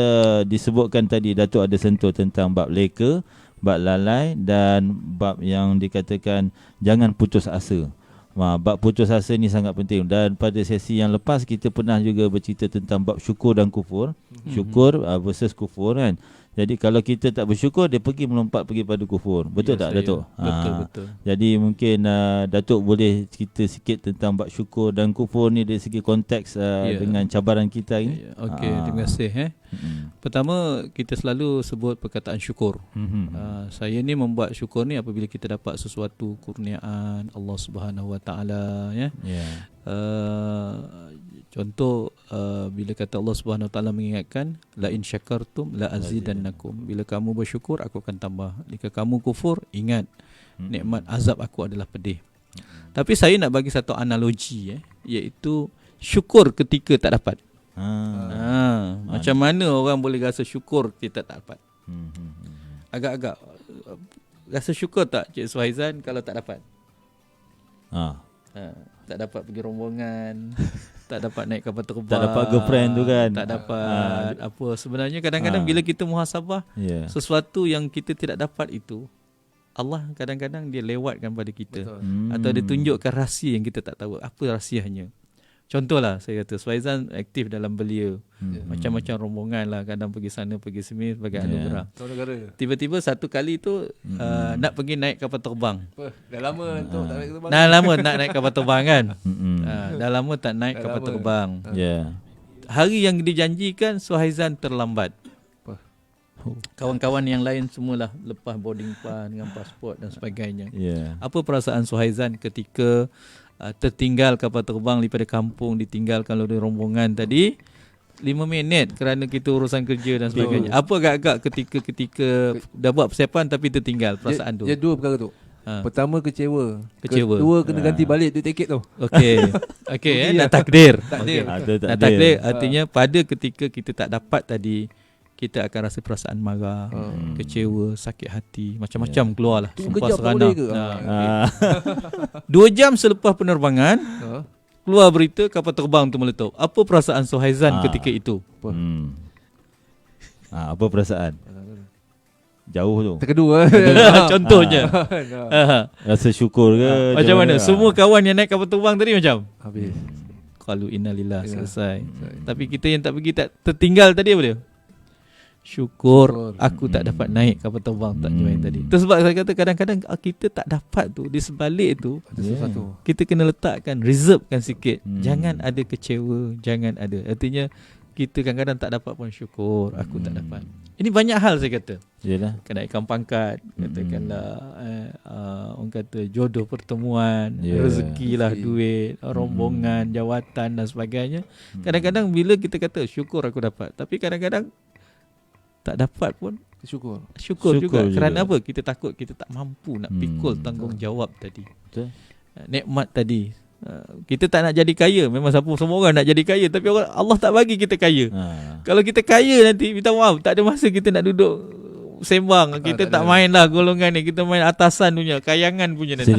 disebutkan tadi Datuk ada sentuh tentang bab leka, bab lalai dan bab yang dikatakan jangan putus asa. Bab putus asa ni sangat penting. Dan pada sesi yang lepas kita pernah juga bercerita tentang bab syukur dan kufur. Syukur versus kufur kan. Jadi kalau kita tak bersyukur, dia melompat pergi pada kufur. Betul tak Datuk? Betul. Jadi mungkin Datuk boleh cerita sikit tentang bab syukur dan kufur ni dari segi konteks dengan cabaran kita ini. Okey, terima kasih. Pertama, kita selalu sebut perkataan syukur. Saya ni membuat syukur ni apabila kita dapat sesuatu kurniaan Allah Subhanahu Wa Taala, ya. Contoh bila kata Allah Subhanahu Wa Taala mengingatkan la in syakartum la azidannakum. Bila kamu bersyukur aku akan tambah. Jika kamu kufur, ingat nikmat azab aku adalah pedih. Tapi saya nak bagi satu analogi iaitu syukur ketika tak dapat. Macam mana orang boleh rasa syukur kita tak dapat? Agak-agak rasa syukur tak Cik Suhaizan kalau tak dapat? Tak dapat pergi rombongan, tak dapat naik kapal terbang, tak dapat girlfriend tu kan, tak dapat apa. Sebenarnya kadang-kadang bila kita muhasabah, sesuatu yang kita tidak dapat itu, Allah kadang-kadang dia lewatkan pada kita. Atau dia tunjukkan rahsia yang kita tak tahu. Apa rahsianya? Contohlah saya kata Suhaizan aktif dalam belia, macam-macam rombongan lah, kadang pergi sana pergi sini sebagai anugerah. Tiba-tiba satu kali tu nak pergi naik kapal terbang. Dah lama tu tak naik terbang. Dah lama nak naik kapal terbang kan. Dah lama tak naik kapal terbang. Hari yang dijanjikan Suhaizan terlambat. Kawan-kawan yang lain semualah lepas boarding pass dengan pasport dan sebagainya. Apa perasaan Suhaizan ketika tertinggal kapal terbang daripada kampung, ditinggalkan oleh rombongan tadi 5 minit kerana kita urusan kerja dan sebagainya. Apa agak-agak ketika dah buat persiapan tapi tertinggal perasaan tu? Dia dua perkara tu. Pertama kecewa. Kedua kena ganti balik duit tiket tu. Okey. Dah takdir. Takdir. Dah takdir artinya pada ketika kita tak dapat tadi, kita akan rasa perasaan marah, kecewa, sakit hati, macam-macam keluarlah. Sumpah serana. 2 jam selepas penerbangan, keluar berita kapal terbang tu meletup. Apa perasaan Suhaizan ketika itu? Apa perasaan? Jauh tu. Terkedua. Contohnya. Rasa syukur ke? Macam mana? Semua kawan yang naik kapal terbang tadi macam? Habis. Qalu innalillah, selesai. Tapi kita yang tak pergi, tak tertinggal tadi apa dia? Syukur aku tak dapat naik kapal terbang, tak join tadi. Itu sebab saya kata kadang-kadang kita tak dapat tu, di sebalik tu kita kena letakkan, reservekan sikit. Jangan ada kecewa, jangan ada. Artinya kita kadang-kadang tak dapat pun syukur aku tak dapat. Ini banyak hal saya kata. Yalah. Kenaikan pangkat, katakanlah orang kata jodoh pertemuan, rezeki lah, duit, rombongan, jawatan dan sebagainya. Kadang-kadang bila kita kata syukur aku dapat, tapi kadang-kadang tak dapat pun syukur juga. Kerana apa? Kita takut kita tak mampu nak pikul tanggungjawab tadi. Nikmat tadi. Kita tak nak jadi kaya. Memang semua orang nak jadi kaya, tapi Allah tak bagi kita kaya. Kalau kita kaya nanti, minta maaf, tak ada masa kita nak duduk sembang. Kita tak main lah golongan ni. Kita main atasan punya, kayangan punya nanti.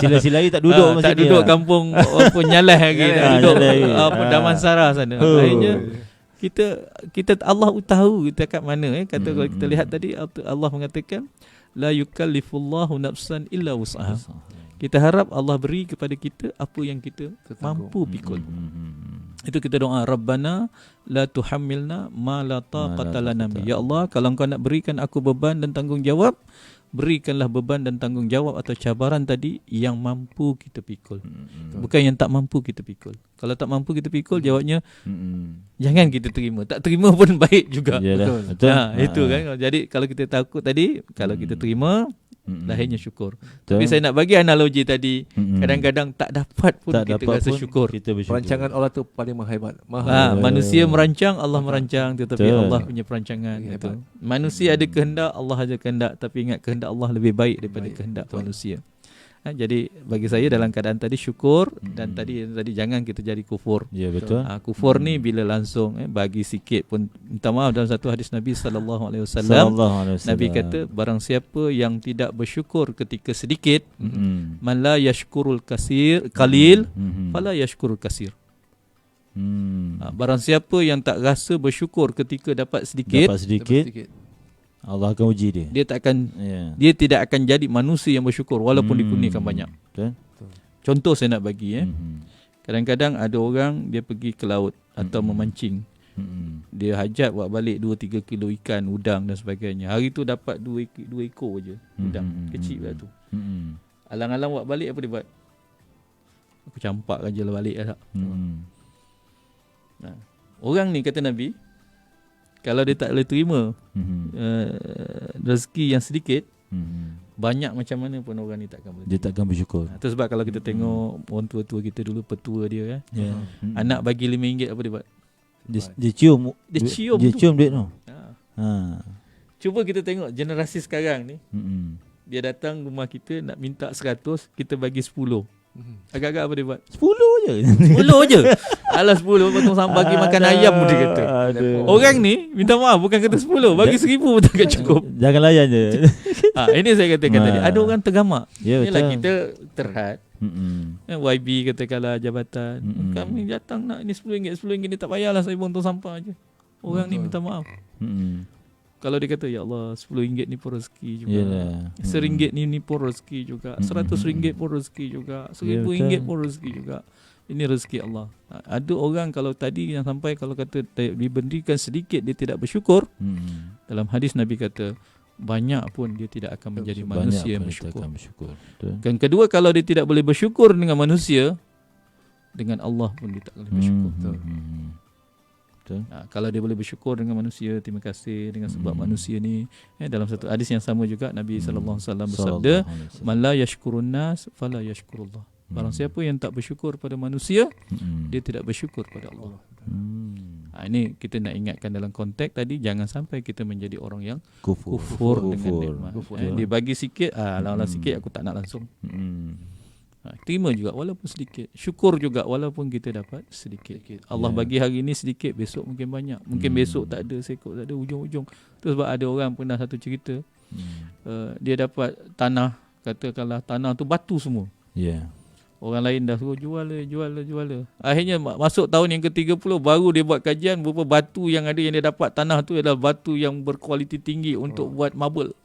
Sila-silai tak duduk tak duduk kampung apa nyalah lagi. Tak duduk apa Damansara sana. Akhirnya kita Allah tahu kita kat mana kata kalau kita lihat tadi Allah mengatakan la yukallifullahu nafsan illa wus'aha. Kita harap Allah beri kepada kita apa yang kita mampu pikul. Itu kita doa, Rabbana la tuhammilna ma la taqata lana bi. Ya Allah, kalau Engkau nak berikan aku beban dan tanggungjawab, berikanlah beban dan tanggungjawab atau cabaran tadi yang mampu kita pikul. Bukan yang tak mampu kita pikul. Kalau tak mampu kita pikul, jawabnya jangan kita terima. Tak terima pun baik juga. Betul. Itu kan. Jadi kalau kita takut tadi, kalau kita terima, lahirnya syukur. Tapi saya nak bagi analogi tadi, kadang-kadang tak dapat pun tak kita rasa syukur. Perancangan Allah tu paling hebat. Manusia merancang, Allah merancang, tetapi Allah punya perancangan itu. Manusia ada kehendak, Allah ada kehendak, tapi ingat kehendak Allah lebih baik daripada kehendak manusia. Jadi bagi saya dalam keadaan tadi syukur, dan tadi jangan kita jadi kufur. Ya, betul. Kufur ni bila langsung bagi sikit pun, minta maaf. Dalam satu hadis Nabi sallallahu alaihi wasallam, Nabi kata barang siapa yang tidak bersyukur ketika sedikit, man la yashkurul qalil fala yashkurul kasir. Barang siapa yang tak rasa bersyukur ketika dapat sedikit, Allah akan uji dia. Dia tidak akan jadi manusia yang bersyukur walaupun dikurniakan banyak. Contoh saya nak bagi kadang-kadang ada orang dia pergi ke laut atau memancing. Dia hajat buat balik 2-3 kilo ikan, udang dan sebagainya. Hari tu dapat 2 ekor je udang kecil lah tu. Alang-alang buat balik, apa dia buat? Aku campak je lah balik tak. Orang ni kata Nabi, kalau dia tak boleh terima rezeki yang sedikit, banyak macam mana pun orang ni takkan boleh. Dia takkan bersyukur. Itu sebab kalau kita tengok orang tua-tua kita dulu, petua dia anak bagi RM5 apa dia buat? Dia cium duit tu. Cuba kita tengok generasi sekarang ni. Dia datang rumah kita nak minta 100, kita bagi 10. Agak-agak apa dia buat? 10 je. 10 je. Alah 10 potong sampah bagi makan ayam pun dia kata. Orang ni minta maaf bukan kata 10, bagi 1000 pun tak cukup. Jangan layan je. Ini saya katakan tadi. Ada orang tergamak. Ya, Yalah betul. kita terhad. YB katakanlah jabatan. Kami datang nak ni RM10 ni tak payahlah saya potong sampah je. Orang ni minta maaf. Kalau dia kata ya Allah RM10 ni pun rezeki juga. RM1 ni pun rezeki juga. RM100 pun rezeki juga. RM1000 pun rezeki juga. Ini rezeki Allah. Ada orang kalau tadi yang sampai kalau kata diberikan sedikit dia tidak bersyukur. Dalam hadis Nabi kata banyak pun dia tidak akan menjadi manusia yang bersyukur. Dan kedua kalau dia tidak boleh bersyukur dengan manusia, dengan Allah pun dia tak boleh bersyukur. Kalau dia boleh bersyukur dengan manusia, terima kasih dengan sebab manusia ni. Dalam satu hadis yang sama juga Nabi sallallahu alaihi wasallam bersabda, "Man la yashkurun nas fala yashkurullah." Barang siapa yang tak bersyukur pada manusia, dia tidak bersyukur pada Allah. Ini kita nak ingatkan dalam konteks tadi, jangan sampai kita menjadi orang yang kufur dengan nikmat. Dia bagi sikit, alah sikit aku tak nak langsung. Terima juga walaupun sedikit. Syukur juga walaupun kita dapat sedikit. Allah bagi hari ni sedikit, besok mungkin banyak. Mungkin besok tak ada sekok, tak ada ujung-ujung. Tu sebab ada orang pernah satu cerita, dia dapat tanah, katakanlah tanah tu batu semua. Orang lain dah suruh jual. Akhirnya masuk tahun yang ke-30 baru dia buat kajian, beberapa batu yang ada yang dia dapat tanah tu adalah batu yang berkualiti tinggi untuk buat marble.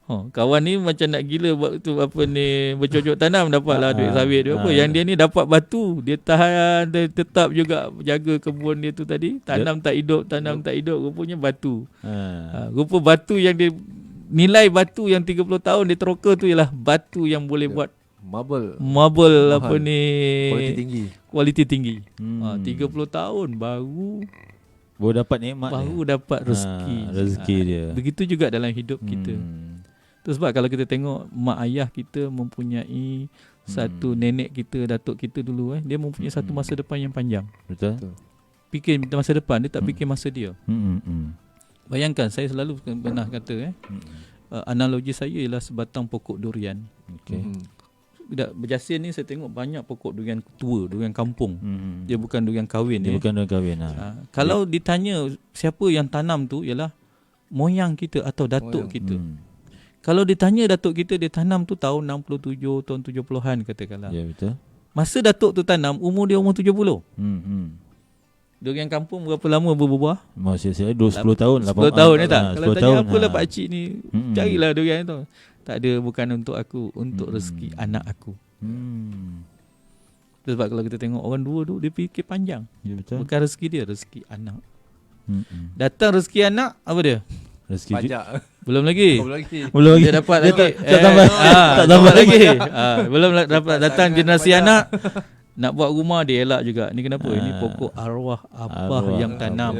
Kawan ni macam nak gila waktu bercocok tanam dapatlah duit sawit dia apa. Yang dia ni dapat batu, dia tahan, dia tetap juga jaga kebun dia tu tadi. Tanam tak hidup, rupanya batu. Rupa batu yang dia nilai batu yang 30 tahun dia teroka tu ialah batu yang boleh buat marble kualiti tinggi. 30 tahun baru dapat nikmat, baru dapat rezeki dia. Begitu juga dalam hidup kita. Tu sebab kalau kita tengok mak ayah kita mempunyai satu nenek kita, datuk kita dulu dia mempunyai satu masa depan yang panjang. Betul. Fikir masa depan, dia tak fikir masa dia. Bayangkan, saya selalu pernah kata analogi saya ialah sebatang pokok durian. Berjasin ni saya tengok banyak pokok durian tua, durian kampung. Dia bukan durian kahwin. Kalau ditanya siapa yang tanam tu ialah moyang kita atau datuk kita. Kalau ditanya datuk kita, dia tanam tu tahun 67, tahun 70-an katakanlah. Ya, betul. Masa datuk tu tanam, umur dia umur 70. Durian kampung berapa lama berbuah? Masih 10 tahun. 10 tahun tak? Kalau tanya apalah pak cik ni, carilah durian tu. Tak ada, bukan untuk aku, untuk rezeki anak aku. Sebab kalau kita tengok orang dua tu, dia fikir panjang. Ya, betul. Bukan rezeki dia, rezeki anak. Datang rezeki anak, apa dia? Rezeki pajak. Belum lagi. Dia dapat lagi. Tak tambah lagi. Belum dapat datang generasi anak. Nak buat rumah dia elak juga. Ni kenapa? Ini pokok arwah abah yang tanam.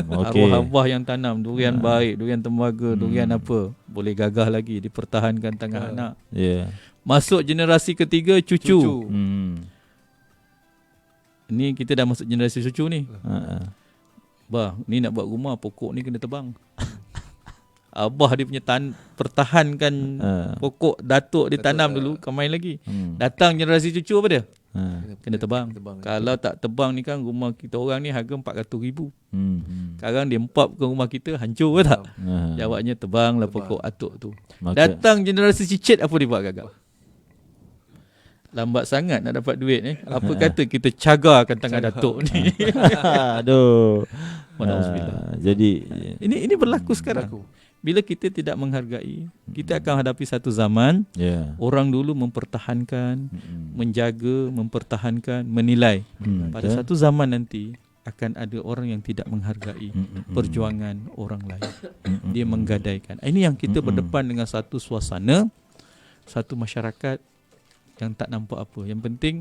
Arwah abah yang tanam. Durian baik, durian tembaga, durian apa. Boleh gagah lagi, dipertahankan tangan anak. Masuk generasi ketiga, cucu. Ni kita dah masuk generasi cucu ni. Bah, ni nak buat rumah, pokok ni kena tebang. Abah dia punya pertahankan pokok datuk dia tanam dulu, kau main lagi. Datang generasi cucu apa dia? Kena tebang. Kalau tak tebang ni kan rumah kita orang ni harga 400,000. Sekarang dia empap ke rumah kita, hancur ke tak? Jawabnya tebanglah pokok atuk tu. Datang generasi cicit, apa dia buat gagal? Lambat sangat nak dapat duit ni. Apa kata kita cagarkan tangan datuk ni. Aduh. Jadi ini berlaku sekarang. Bila kita tidak menghargai, kita akan hadapi satu zaman orang dulu mempertahankan, menjaga, mempertahankan, menilai. Pada satu zaman nanti akan ada orang yang tidak menghargai perjuangan orang lain. Dia menggadaikan. Ini yang kita berdepan dengan satu suasana, satu masyarakat yang tak nampak apa. Yang penting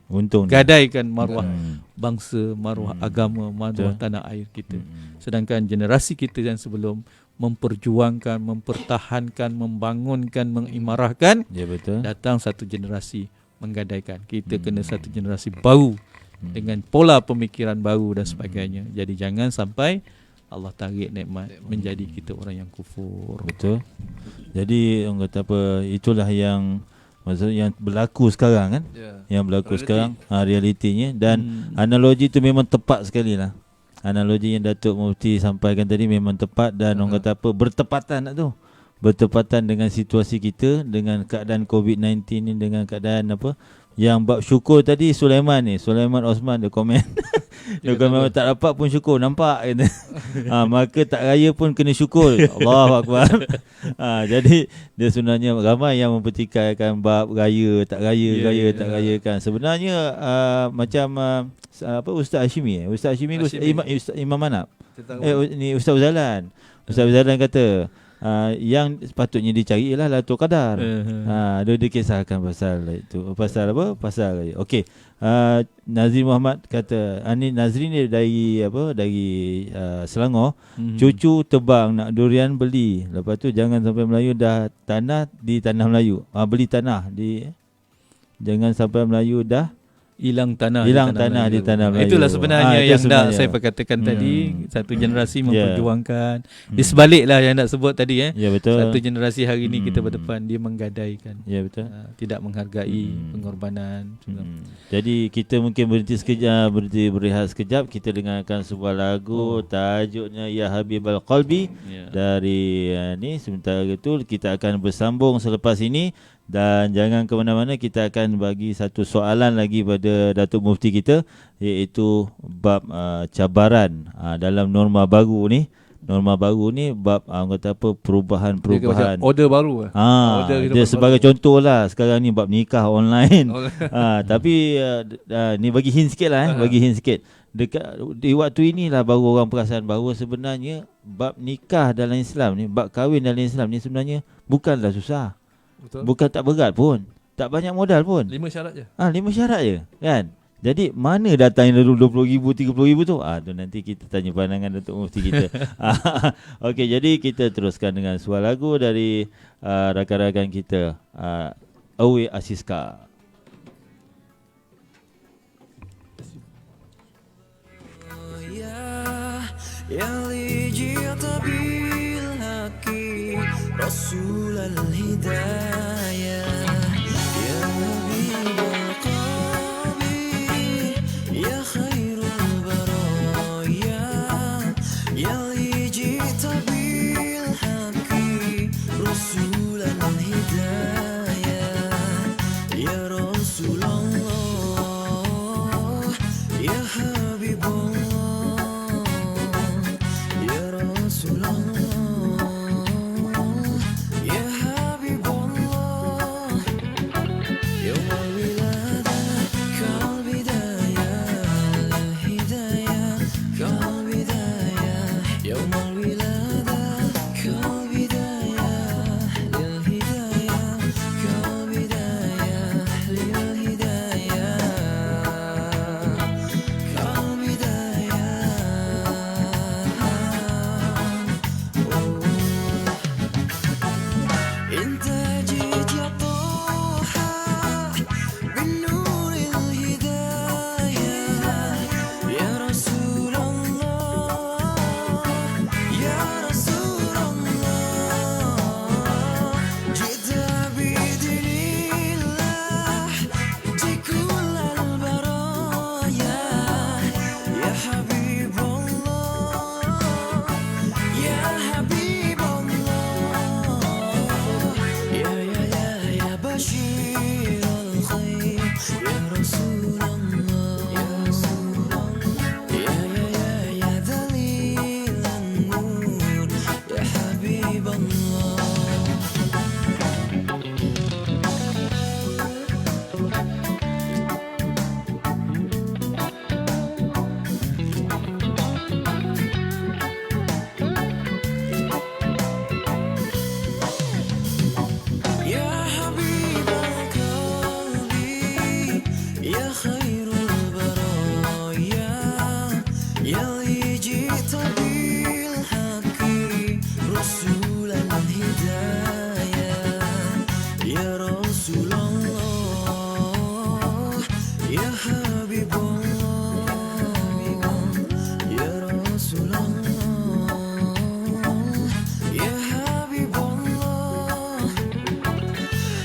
untung gadaikan maruah bangsa, maruah agama, maruah tanah air kita. Sedangkan generasi kita yang sebelum memperjuangkan, mempertahankan, membangunkan, mengimarahkan, datang satu generasi menggadaikan. Kita kena satu generasi baru dengan pola pemikiran baru dan sebagainya. Jadi jangan sampai Allah tarik nikmat menjadi kita orang yang kufur. Betul. Jadi orang kata apa, itulah yang Maksudnya yang berlaku sekarang kan. Yang berlaku sekarang realitinya. Dan analogi tu memang tepat sekali lah. Analogi yang Datuk Mufti sampaikan tadi memang tepat. Dan orang kata apa, bertepatan nak tu. Bertepatan dengan situasi kita, dengan keadaan COVID-19 ni, dengan keadaan apa. Yang bab syukur tadi Sulaiman Osman dia komen. Dia komen tak dapat pun syukur, nampak kata. Maka tak raya pun kena syukur. Allahu akbar. Jadi dia sebenarnya ramai yang mempertikaikan bab raya tak raya tak raya kan. Sebenarnya macam apa Ustaz Hashimi Imam Manap. Ni Ustaz Uzalan. Ustaz Uzalan kata yang sepatutnya dicari ialah Lailatul Qadar. Dia kisahkan pasal itu. Pasal apa? Pasal raya. Okey. Nazri Muhammad kata, ni Nazri ni dari Selangor. Cucu tebang nak durian beli. Lepas tu jangan sampai Melayu dah tanah di tanah Melayu. Beli tanah di jangan sampai Melayu dah hilang tanah di tanah Melayu. Itulah sebenarnya yang nak saya perkatakan tadi. Satu generasi memperjuangkan. Di sebaliklah yang nak sebut tadi ya, betul. Satu generasi hari ini kita berdepan, dia menggadaikan. Ya, betul. Tidak menghargai pengorbanan. Jadi kita mungkin berhenti sekejap, berehat sekejap. Kita dengarkan sebuah lagu tajuknya Ya Habibal Qalbi dari ni. Sementara itu kita akan bersambung selepas ini. Dan jangan ke mana-mana, kita akan bagi satu soalan lagi pada Datuk Mufti kita, iaitu bab cabaran dalam norma baru ni. Norma baru ni bab kata apa, perubahan-perubahan. Order baru. Dia sebagai contoh lah sekarang ni bab nikah online. Tapi ni bagi hint sikit lah bagi hint sikit. Di waktu inilah baru orang perasan bahawa sebenarnya bab nikah dalam Islam ni, bab kahwin dalam Islam ni sebenarnya bukanlah susah. Betul. Bukan tak berat pun, tak banyak modal pun. 5 syarat je. 5 syarat je kan. Jadi mana datang yang dulu 20,000, 30,000 tu? Tu nanti kita tanya pandangan Datuk Mufti kita. Okey, jadi kita teruskan dengan sebuah lagu dari rakan-rakan kita, Awe Asiska. رسول الهداية يا حبيب القلب يا خير البرايا يا اللي جئت بالحق رسول الهداية يا رسول الله يا حبيب الله يا رسول الله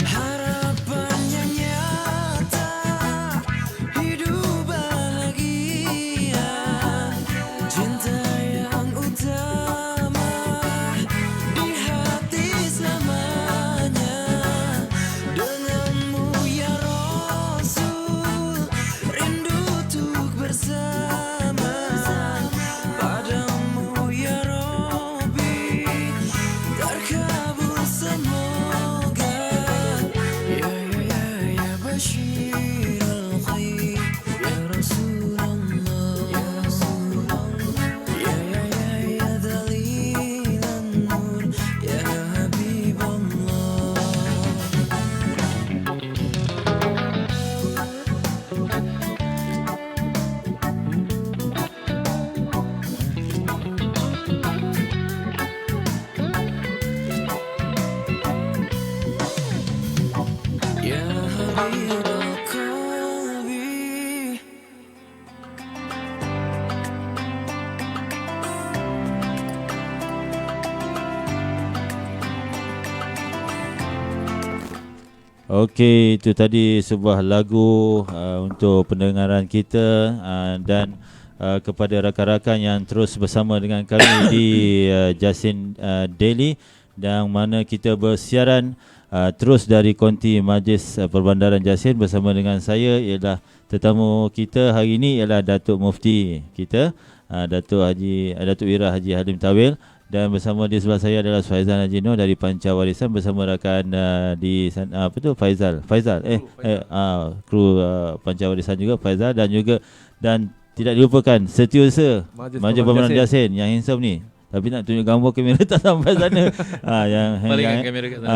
Harapan قلبي. Okey, itu tadi sebuah lagu untuk pendengaran kita dan kepada rakan-rakan yang terus bersama dengan kami di Jasin Daily, yang mana kita bersiaran terus dari konti Majlis Perbandaran Jasin bersama dengan saya ialah tetamu kita hari ini ialah Datuk Mufti kita, Datuk Ira Haji Halim Tawil, dan bersama di sebelah saya adalah Faizal Haji Nur dari Panca Warisan bersama rakan di sana, Faizal kru Panca Warisan juga, Faizal, dan tidak dilupakan Setiausaha Majlis Perbandaran Jasin yang handsome ni. Tapi nak tunjuk gambar kamera tak sampai sana.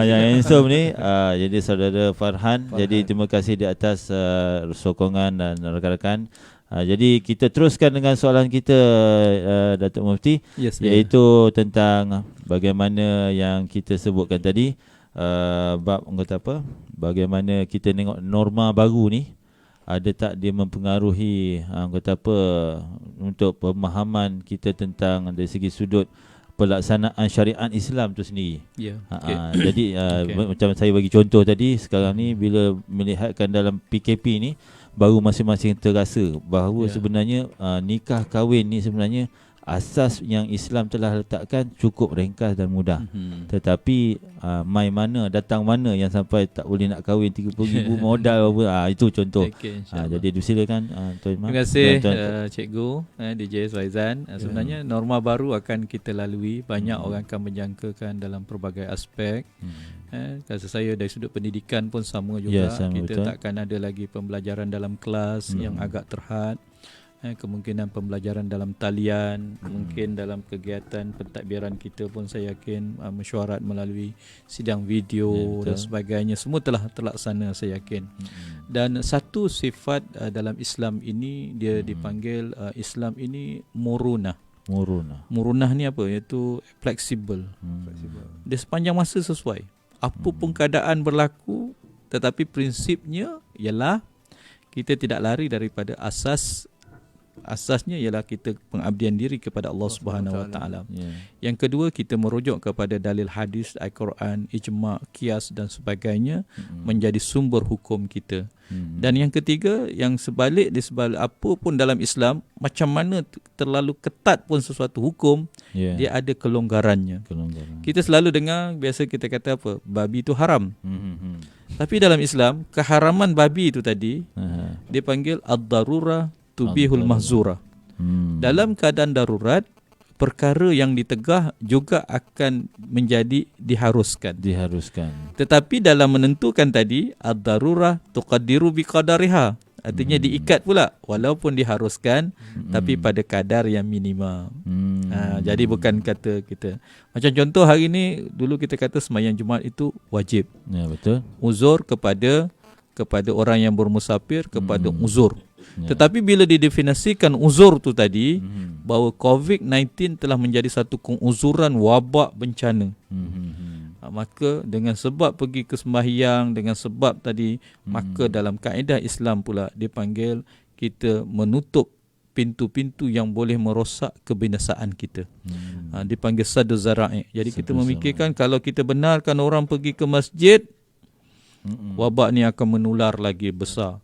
yang handsome ni jadi saudara Farhan. Jadi terima kasih di atas sokongan dan rakan-rakan. Jadi kita teruskan dengan soalan kita Datuk Mufti, iaitu tentang bagaimana yang kita sebutkan tadi, bab kata apa? Bagaimana kita tengok norma baru ni ada tak dia mempengaruhi kata apa untuk pemahaman kita tentang dari segi sudut pelaksanaan syariat Islam tu sendiri. Jadi macam saya bagi contoh tadi, sekarang ni bila melihatkan dalam PKP ni baru masing-masing terasa bahawa sebenarnya nikah kahwin ni sebenarnya asas yang Islam telah letakkan cukup ringkas dan mudah. Tetapi mai mana datang mana yang sampai tak boleh nak kahwin 30,000 modal apa, itu contoh. Jadi silakan Tuan Imam. Terima kasih Cikgu DJ Faizan. Sebenarnya norma baru akan kita lalui, banyak orang akan menjangkakan dalam pelbagai aspek. Kata saya dari sudut pendidikan pun sama juga, kita betul. Takkan ada lagi pembelajaran dalam kelas yang agak terhad. Kemungkinan pembelajaran dalam talian, mungkin dalam kegiatan pentadbiran kita pun saya yakin mesyuarat melalui sidang video dan sebagainya, semua telah terlaksana saya yakin. Dan satu sifat dalam Islam ini dia dipanggil Islam ini murunah. Murunah ni apa? Iaitu fleksibel. Dia sepanjang masa sesuai. Apa pun keadaan berlaku, tetapi prinsipnya ialah kita tidak lari daripada asasnya ialah kita pengabdian diri kepada Allah Subhanahu Wa Taala. Yang kedua, kita merujuk kepada dalil hadis, Al-Quran, ijma', qiyas dan sebagainya menjadi sumber hukum kita. Dan yang ketiga, yang sebalik apa pun dalam Islam, macam mana terlalu ketat pun sesuatu hukum, dia ada kelonggarannya. Kita selalu dengar, biasa kita kata apa? Babi itu haram. Tapi dalam Islam, keharaman babi itu tadi dia panggil ad-darurah tubihul mahzura. Dalam keadaan darurat, perkara yang ditegah juga akan menjadi diharuskan. Tetapi dalam menentukan tadi, ad-darurah tuqaddiru biqadariha. Artinya diikat pula, walaupun diharuskan tapi pada kadar yang minimum. Jadi bukan kata kita, macam contoh hari ni, dulu kita kata sembahyang Jumaat itu wajib. Betul. Uzur kepada orang yang bermusafir, kepada uzur. Tetapi bila didefinisikan uzur tu tadi, bahawa COVID-19 telah menjadi satu penguzuran wabak bencana, maka dengan sebab pergi ke sembahyang, dengan sebab tadi, maka dalam kaedah Islam pula dipanggil kita menutup pintu-pintu yang boleh merosak kebinasaan kita. Dipanggil saddu zara'i. Jadi kita memikirkan kalau kita benarkan orang pergi ke masjid, wabak ni akan menular lagi besar.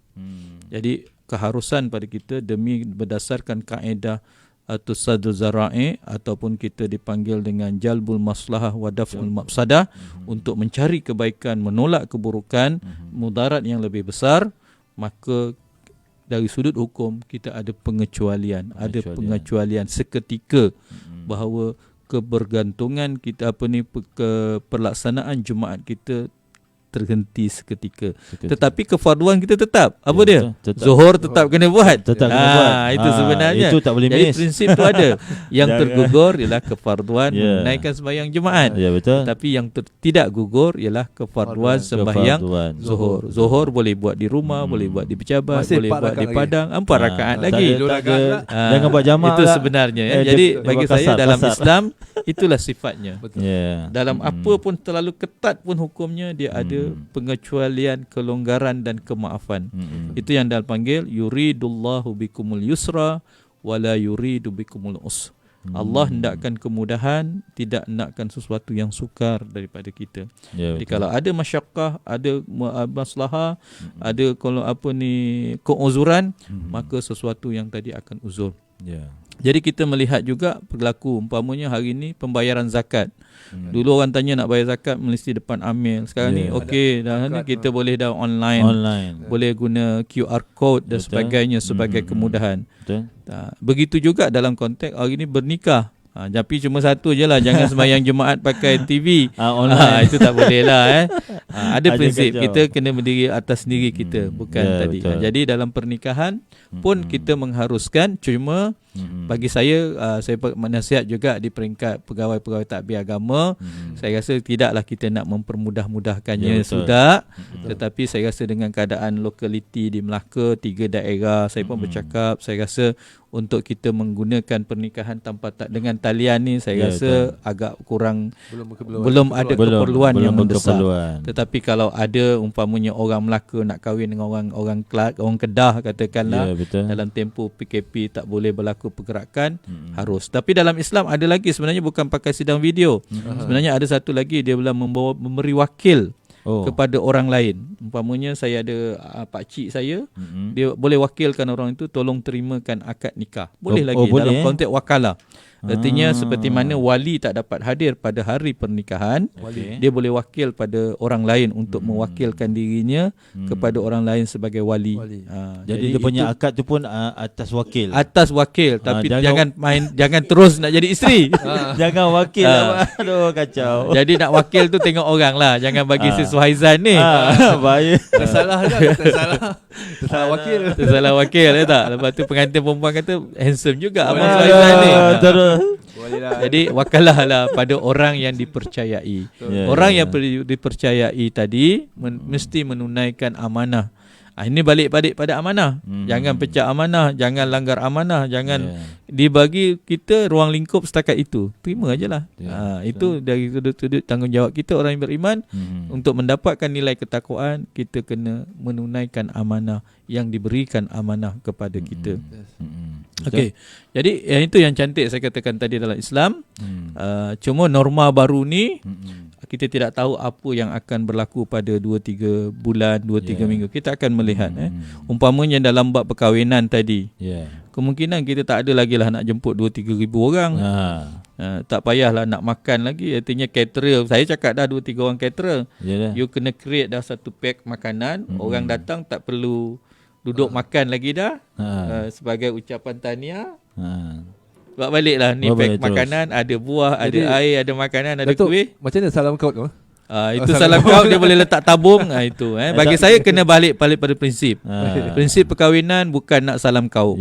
Jadi keharusan pada kita demi berdasarkan kaedah atau saddu zara'i, ataupun kita dipanggil dengan jalbul maslahah wa daf'ul mafsadah, untuk mencari kebaikan, menolak keburukan, mudarat yang lebih besar, maka dari sudut hukum kita ada pengecualian. Ada pengecualian seketika bahawa kebergantungan kita ke pelaksanaan Jumaat kita terhenti seketika. Tetapi kefarduan kita tetap. Apa dia? Zuhur tetap kena buat. Itu sebenarnya. Itu tak boleh miss. Jadi prinsip tu ada. Yang tergugur ialah kefarduan menaikkan sembahyang Jumaat. Betul. Tapi yang tidak gugur ialah kefarduan sembahyang Zuhur. Zuhur boleh buat di rumah, boleh buat di pejabat, boleh buat di padang. 4 rakaat lagi. Jangan buat jamak. Itu sebenarnya. Jadi bagi saya dalam Islam itulah sifatnya. Dalam apa pun terlalu ketat pun hukumnya, dia ada ada pengecualian, kelonggaran dan kemaafan. Itu yang dalam panggil yuridullahu bikumul yusra wala yuridu bikumul usra. Allah hendakkan kemudahan, tidak hendakkan sesuatu yang sukar daripada kita. Jadi kalau ada masyakkah, ada maslahah, ada kalau keuzuran, maka sesuatu yang tadi akan uzur. Jadi kita melihat juga berlaku umpamanya hari ini pembayaran zakat. Dulu orang tanya nak bayar zakat mesti depan amil. Sekarang ni okey dah ni kita boleh dah online. Boleh guna QR code dan sebagainya sebagai kemudahan. Begitu juga dalam konteks hari ini bernikah. Tapi cuma satu je lah, jangan sembahyang Jumaat pakai TV. Online. Itu tak boleh lah. Ada prinsip kacau. Kita kena berdiri atas sendiri kita, bukan tadi. Jadi dalam pernikahan pun kita mengharuskan, cuma bagi saya nasihat juga di peringkat pegawai-pegawai takbir agama, saya rasa tidaklah kita nak mempermudah-mudahkannya sudah. Tetapi saya rasa dengan keadaan lokaliti di Melaka, 3 daerah, saya pun bercakap, saya rasa untuk kita menggunakan pernikahan tanpa dengan talian ni saya rasa agak kurang, belum ada keperluan yang mendesak. Tetapi kalau ada umpamanya orang Melaka nak kahwin dengan orang Kedah katakanlah, dalam tempoh PKP tak boleh berlaku pergerakan, harus. Tapi dalam Islam ada lagi sebenarnya, bukan pakai sidang video. Sebenarnya ada satu lagi, dia boleh memberi wakil kepada orang lain. Umpamanya saya ada pakcik saya, dia boleh wakilkan orang itu tolong terimakan akad nikah. Boleh lagi dalam konteks wakalah. Artinya seperti mana wali tak dapat hadir pada hari pernikahan, dia boleh wakil pada orang lain untuk mewakilkan dirinya kepada orang lain sebagai wali. Jadi dia punya akad tu pun atas wakil. Atas wakil, tapi jangan terus nak jadi isteri. Jangan wakil lah. Aduh kacau. Jadi nak wakil tu tengok orang lah, jangan bagi sesuhaizan ni. Bahaya. Tersalah kan? Tersalah wakil. Tersalah wakil ya tak? Lepas tu pengantin perempuan kata handsome juga abang sesuhaizan ni. Jadi wakalah lah pada orang yang dipercayai. Orang yang dipercayai tadi mesti menunaikan amanah. Ini balik pada amanah. Jangan pecah amanah, jangan langgar amanah, jangan dibagi kita ruang lingkup setakat itu. Terima ajalah. Itu dari sudut tanggungjawab kita orang yang beriman. Untuk mendapatkan nilai ketakwaan, kita kena menunaikan amanah yang diberikan amanah kepada kita. Okey. Jadi yang itu yang cantik saya katakan tadi dalam Islam. Cuma norma baru ni kita tidak tahu apa yang akan berlaku pada 2-3 bulan, 2-3 minggu. Kita akan melihat umpamanya dalam bab perkahwinan tadi. Kemungkinan kita tak ada lagi lah nak jemput 2-3 ribu orang. Tak payahlah nak makan lagi. Artinya caterer, saya cakap dah 2-3 orang caterer. You kena create dah satu pack makanan. Orang datang tak perlu duduk makan lagi dah. Sebagai ucapan tahniah. Buat balik lah ni pack makanan, ada buah, ada air, ada makanan, ada Datuk, kuih. macam mana salam kau tu? Itu salam kau dia boleh letak tabung. Itu bagi saya kena balik pada prinsip. Prinsip perkahwinan bukan nak salam kau.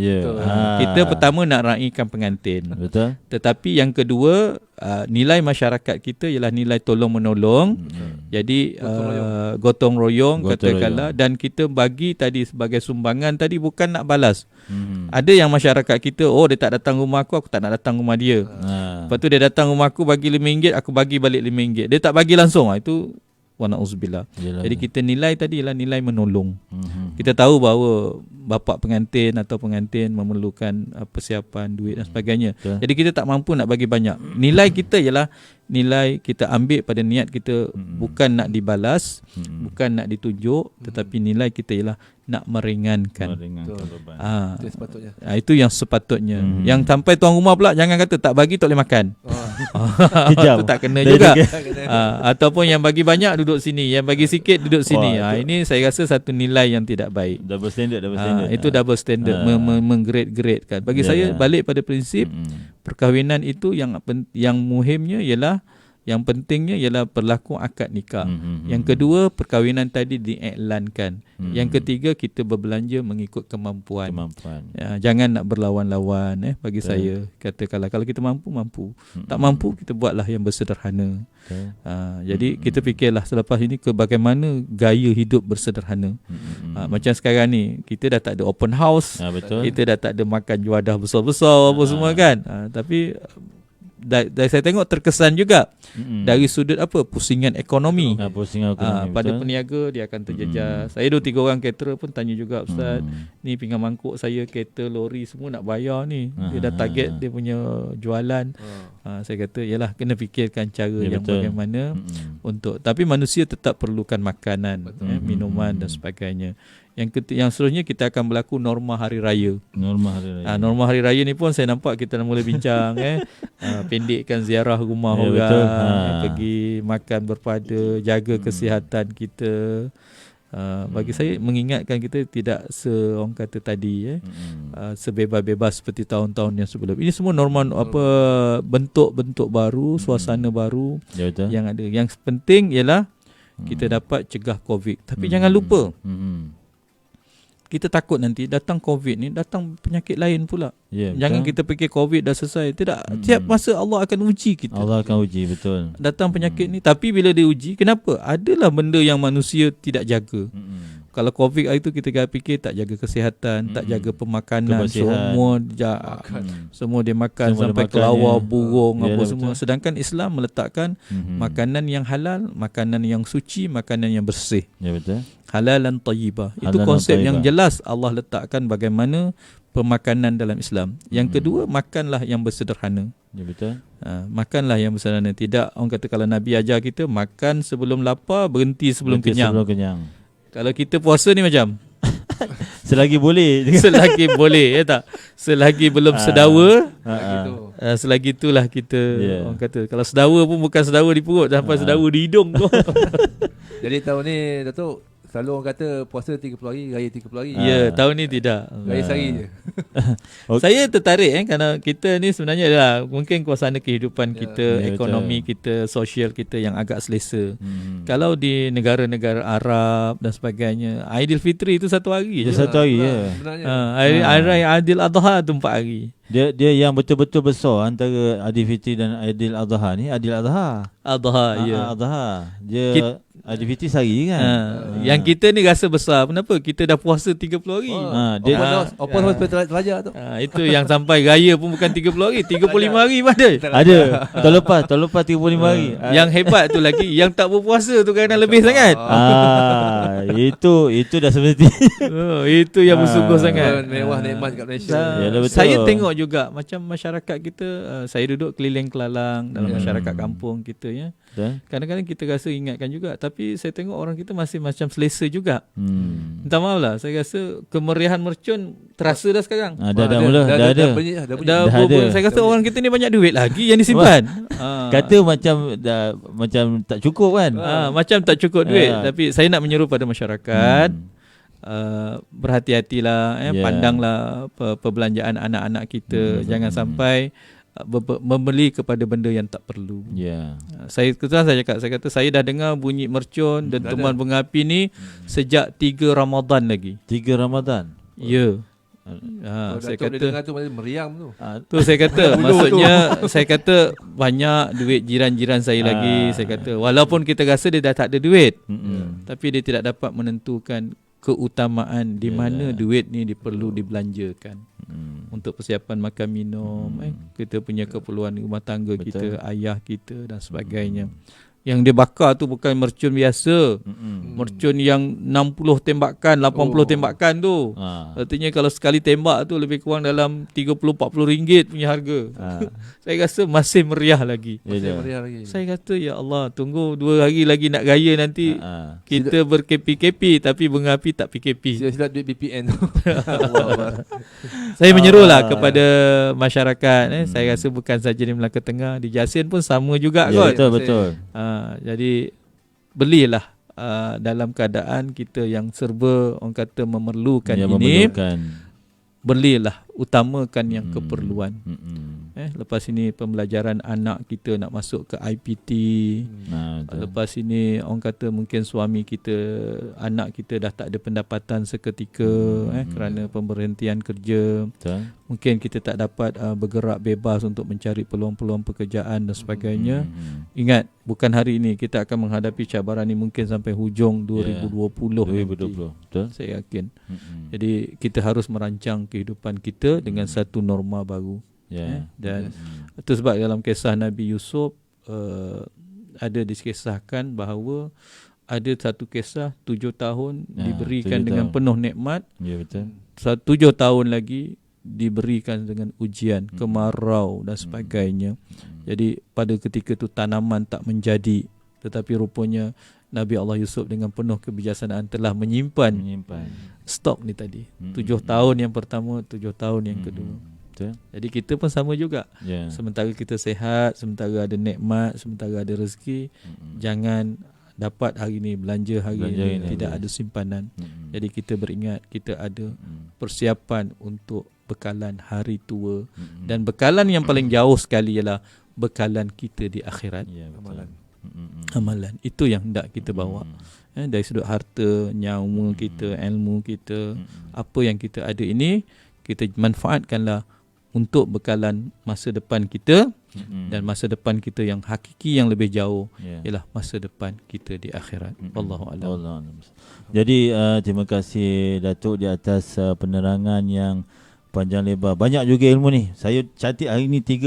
Kita pertama nak raikan pengantin. Betul. Tetapi yang kedua, nilai masyarakat kita ialah nilai tolong menolong. Jadi gotong royong katakanlah, dan kita bagi tadi sebagai sumbangan tadi bukan nak balas. Ada yang masyarakat kita, dia tak datang rumah aku tak nak datang rumah dia. Lepas tu dia datang rumah aku bagi RM5, aku bagi balik RM5. Dia tak bagi langsung. Itu wa na'udzubillah. Jadi kita nilai tadi ialah nilai menolong. Kita tahu bahawa bapa pengantin atau pengantin memerlukan persiapan duit dan sebagainya. Jadi kita tak mampu nak bagi banyak. Nilai kita ialah nilai kita ambil pada niat kita, bukan nak dibalas, bukan nak ditunjuk, tetapi nilai kita ialah nak meringankan. Itu sepatutnya. Itu yang sepatutnya. Yang sampai tuan rumah pula jangan kata tak bagi tak boleh makan. Itu tak kena juga. Ataupun yang bagi banyak duduk sini, yang bagi sikit duduk sini. Ini saya rasa satu nilai yang tidak baik. Double standard. Itu double standard, menggrade-gradekan. Bagi saya balik pada prinsip perkahwinan itu yang muhimnya ialah, yang pentingnya ialah berlaku akad nikah. Yang kedua, perkahwinan tadi diiklankan. Yang ketiga, kita berbelanja mengikut kemampuan. Jangan nak berlawan-lawan. Bagi saya, katakanlah kalau kita mampu. Tak mampu, kita buatlah yang bersederhana. Jadi kita fikirlah selepas ini ke bagaimana gaya hidup bersederhana. Macam sekarang ni, kita dah tak ada open house. Kita dah tak ada makan juadah besar-besar apa semua kan. Tapi dari saya tengok terkesan juga dari sudut apa, pusingan ekonomi. Pusingan ekonomi. Pada peniaga dia akan terjejas. Saya 2-3 orang caterer pun tanya juga, Ustaz, ni pinggan mangkuk saya, kereta, lori semua nak bayar ni. Dia dah target dia punya jualan. Saya kata yalah, kena fikirkan cara yang bagaimana untuk, tapi manusia tetap perlukan makanan, minuman dan sebagainya. Yang seterusnya kita akan berlaku norma hari raya. Norma hari raya ni pun saya nampak kita dah mula bincang pendekkan ziarah rumah orang, pergi makan berpada, jaga kesihatan kita. Bagi saya mengingatkan kita tidak orang kata tadi sebebas-bebas seperti tahun-tahun yang sebelum. Ini semua norma bentuk-bentuk baru, suasana baru yang ada. Yang penting ialah kita dapat cegah COVID. Tapi jangan lupa, kita takut nanti datang COVID ni, datang penyakit lain pula. Jangan kita fikir COVID dah selesai. Tidak. Tiap masa Allah akan uji kita. Allah akan uji, betul. Datang penyakit ni, tapi bila dia uji, kenapa? Adalah benda yang manusia tidak jaga. Kalau COVID itu kita fikir tak jaga kesihatan, tak jaga pemakanan, semua dia makan sampai kelawar, burung, apa semua. Sedangkan Islam meletakkan makanan yang halal, makanan yang suci, makanan yang bersih. Ya, betul. Halalan tayyibah. Itu konsep yang jelas Allah letakkan bagaimana pemakanan dalam Islam. Yang kedua, makanlah yang bersederhana. Ya, betul. Makanlah yang bersederhana. Tidak, orang kata kalau Nabi ajar kita makan sebelum lapar, berhenti sebelum kenyang. Kalau kita puasa ni macam selagi boleh. Selagi boleh, ya tak? Selagi belum sedawa, selagi itulah kita orang kata. Kalau sedawa pun bukan sedawa di perut, sampai sedawa di hidung tu. Jadi tahun ni Datuk, selalu orang kata puasa 30 hari, raya 30 hari. Ya, tahun ni tidak. Raya sehari je. Saya tertarik kerana kita ni sebenarnya adalah mungkin suasana kehidupan kita, ekonomi kita, sosial kita yang agak selesa. Kalau di negara-negara Arab dan sebagainya, Aidilfitri itu 1 hari je. 1 hari je. Hari Aidil Adha tu 4 hari. Dia yang betul-betul besar antara Aidilfitri dan Aidil Adha ni, Aidil Adha. Adha. Dia Aidilfitri sehari kan. Yang kita ni rasa besar. Kenapa? Kita dah puasa 30 hari. Apa sampai terajar tu? Itu yang sampai raya pun bukan 30 hari, 35 hari pun ada. Ada. Tahun lepas 35 hari. Yang hebat tu lagi, yang tak berpuasa tu kerana lebih sangat. Itu dah semestinya. Itu yang bersungguh sangat. Mewah nikmat kat Malaysia. Saya tengok juga macam masyarakat kita, saya duduk keliling Kelalang dalam masyarakat kampung kita ya. Kadang-kadang kita rasa ingatkan juga, tapi saya tengok orang kita masih macam selesa juga. Minta maaf lah, saya rasa kemeriahan mercun terasa dah sekarang. Dah ada. Saya rasa orang kita ni banyak duit lagi yang disimpan. Kata macam tak cukup kan. Macam tak cukup duit. Tapi saya nak menyeru pada masyarakat, berhati-hatilah, pandanglah perbelanjaan anak-anak kita. Jangan sampai membeli kepada benda yang tak perlu. Saya kata saya dah dengar bunyi mercun dan tuman bunga api ni sejak 3 Ramadan lagi. 3 Ramadan. Ya. Saya kata dengar tu meriam tu. Tu saya kata maksudnya saya kata banyak duit jiran-jiran saya lagi. Saya kata walaupun kita rasa dia dah tak ada duit, tapi dia tidak dapat menentukan keutamaan di mana duit ni perlu dibelanjakan untuk persiapan makan minum, kita punya keperluan rumah tangga kita, ayah kita dan sebagainya. Yang dia bakar tu bukan mercun biasa. Mercun yang 60 tembakan, 80 tembakan tu. Artinya kalau sekali tembak tu lebih kurang dalam 30-40 ringgit punya harga. Saya rasa masih meriah lagi. Saya kata ya Allah, tunggu 2 hari lagi nak raya nanti. Kita berkepi-kepi tapi bunga api tak PKP. Sila duit BPN tu. Saya menyerulah kepada masyarakat. Saya rasa bukan saja di Melaka Tengah, di Jasin pun sama juga kot. Betul. Jadi belilah dalam keadaan kita yang serba orang kata memerlukan ini, belilah, utamakan yang keperluan. Lepas ini pembelajaran anak kita nak masuk ke IPT. Lepas ini orang kata mungkin suami kita, anak kita dah tak ada pendapatan seketika kerana pemberhentian kerja. Mungkin kita tak dapat bergerak bebas untuk mencari peluang-peluang pekerjaan dan sebagainya. Ingat, bukan hari ini, kita akan menghadapi cabaran ini mungkin sampai hujung 2020. Betul. Saya yakin. Jadi kita harus merancang kehidupan kita dengan satu norma baru. Dan itu sebab dalam kisah Nabi Yusuf ada dikisahkan bahawa ada satu kisah 7 tahun diberikan 7 dengan tahun. penuh nikmat. Ya, betul. 7 tahun lagi diberikan dengan ujian, kemarau dan sebagainya. Jadi pada ketika itu tanaman tak menjadi, tetapi rupanya Nabi Allah Yusuf dengan penuh kebijaksanaan telah menyimpan stok ni tadi. 7 tahun yang pertama, 7 tahun yang kedua. Betul. Jadi kita pun sama juga. Ya. Sementara kita sehat, sementara ada nikmat, sementara ada rezeki, jangan dapat hari ni belanja hari ni tidak ada simpanan. Jadi kita beringat kita ada persiapan untuk bekalan hari tua, dan bekalan yang paling jauh sekali ialah bekalan kita di akhirat. Ya, Amalan itu yang hendak kita bawa. Dari sudut harta, nyawa kita, ilmu kita, apa yang kita ada ini kita manfaatkanlah untuk bekalan masa depan kita, dan masa depan kita yang hakiki yang lebih jauh ialah masa depan kita di akhirat. Wallahu a'lam. Jadi terima kasih Datuk di atas penerangan yang panjang lebar. Banyak juga ilmu ni. Saya cantik hari ni 4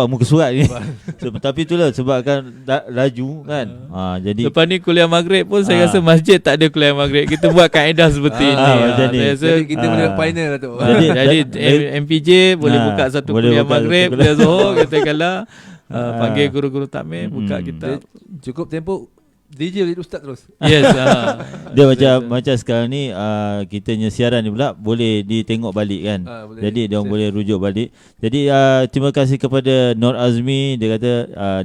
muka surat ni. Tapi itulah sebabkan laju kan. Jadi lepas ni kuliah maghrib pun saya rasa masjid tak ada kuliah maghrib. Kita buat kaedah seperti ini. Saya rasa Jadi kita boleh final lah tu. Jadi MPJ boleh buka satu kuliah maghrib, kuliah zuhur katakanlah. Panggil guru-guru takmir buka kitab. Cukup tempoh DJ boleh ustaz terus. Yes. Dia macam sekarang ni kita punya siaran ni pula boleh ditengok balik kan. Jadi dia orang boleh rujuk balik. Jadi terima kasih kepada Nur Azmi. Dia kata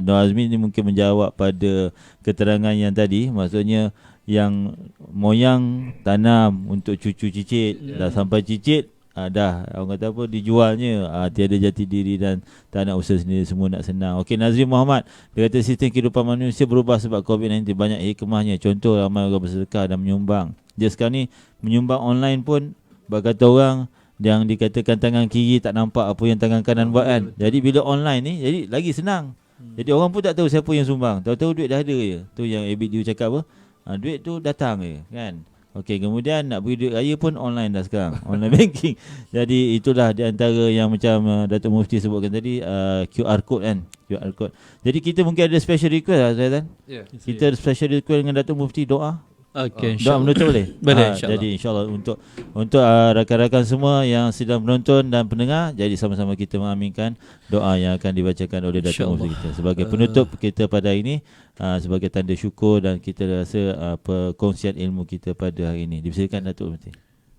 Nur Azmi ni mungkin menjawab pada keterangan yang tadi, maksudnya yang moyang tanam untuk cucu cicit, dah sampai cicit dah orang kata apa dijualnya, tiada jati diri dan tak nak usaha sendiri, semua nak senang. Okey, Nazri Muhammad dia kata sistem kehidupan manusia berubah sebab COVID-19, banyak hikmahnya, contoh ramai orang bersedekah dan menyumbang. Dia sekarang ni menyumbang online pun kata orang yang dikatakan tangan kiri tak nampak apa yang tangan kanan buat kan. Jadi bila online ni jadi lagi senang. Jadi orang pun tak tahu siapa yang sumbang, tahu-tahu duit dah ada je. Tu yang Abid Diu cakap apa, duit tu datang je kan. Okey, kemudian nak beri duit raya pun online dah sekarang, online banking. Jadi itulah di antara yang macam Datuk Mufti sebutkan tadi, QR code kan, QR code. Jadi kita mungkin ada special request lah Zaidan. Kita ada special request dengan Datuk Mufti doa. Okey, doa menutup boleh? Boleh, insyaAllah. Jadi insyaAllah untuk rakan-rakan semua yang sedang menonton dan pendengar, jadi sama-sama kita mengaminkan doa yang akan dibacakan oleh Datuk Mufti kita sebagai penutup kita pada hari ini, sebagai tanda syukur dan kita rasa perkongsian ilmu kita pada hari ini. Dipersilakan Datuk Mufti.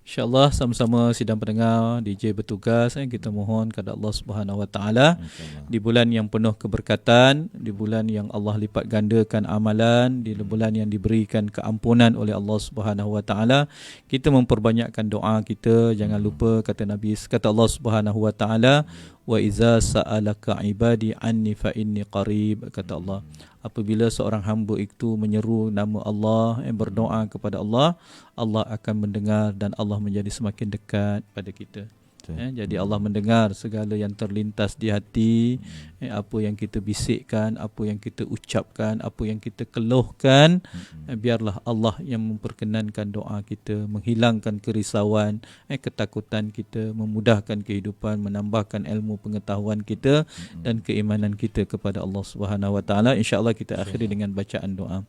InsyaAllah sama-sama sidang pendengar, DJ bertugas, kita mohon kepada Allah Subhanahu Wa Taala di bulan yang penuh keberkatan, di bulan yang Allah lipat gandakan amalan, di bulan yang diberikan keampunan oleh Allah Subhanahu Wa Taala, kita memperbanyakkan doa kita. Jangan lupa kata Allah Subhanahu Wa Taala, wa iza sa'alaka ibadi anni fa inni qarib, kata Allah. Apabila seorang hamba itu menyeru nama Allah, berdoa kepada Allah, Allah akan mendengar dan Allah menjadi semakin dekat pada kita. Jadi Allah mendengar segala yang terlintas di hati, apa yang kita bisikkan, apa yang kita ucapkan, apa yang kita keluhkan. Biarlah Allah yang memperkenankan doa kita, menghilangkan kerisauan, ketakutan kita, memudahkan kehidupan, menambahkan ilmu pengetahuan kita dan keimanan kita kepada Allah Subhanahu Wa Taala. InsyaAllah kita akhiri dengan bacaan doa.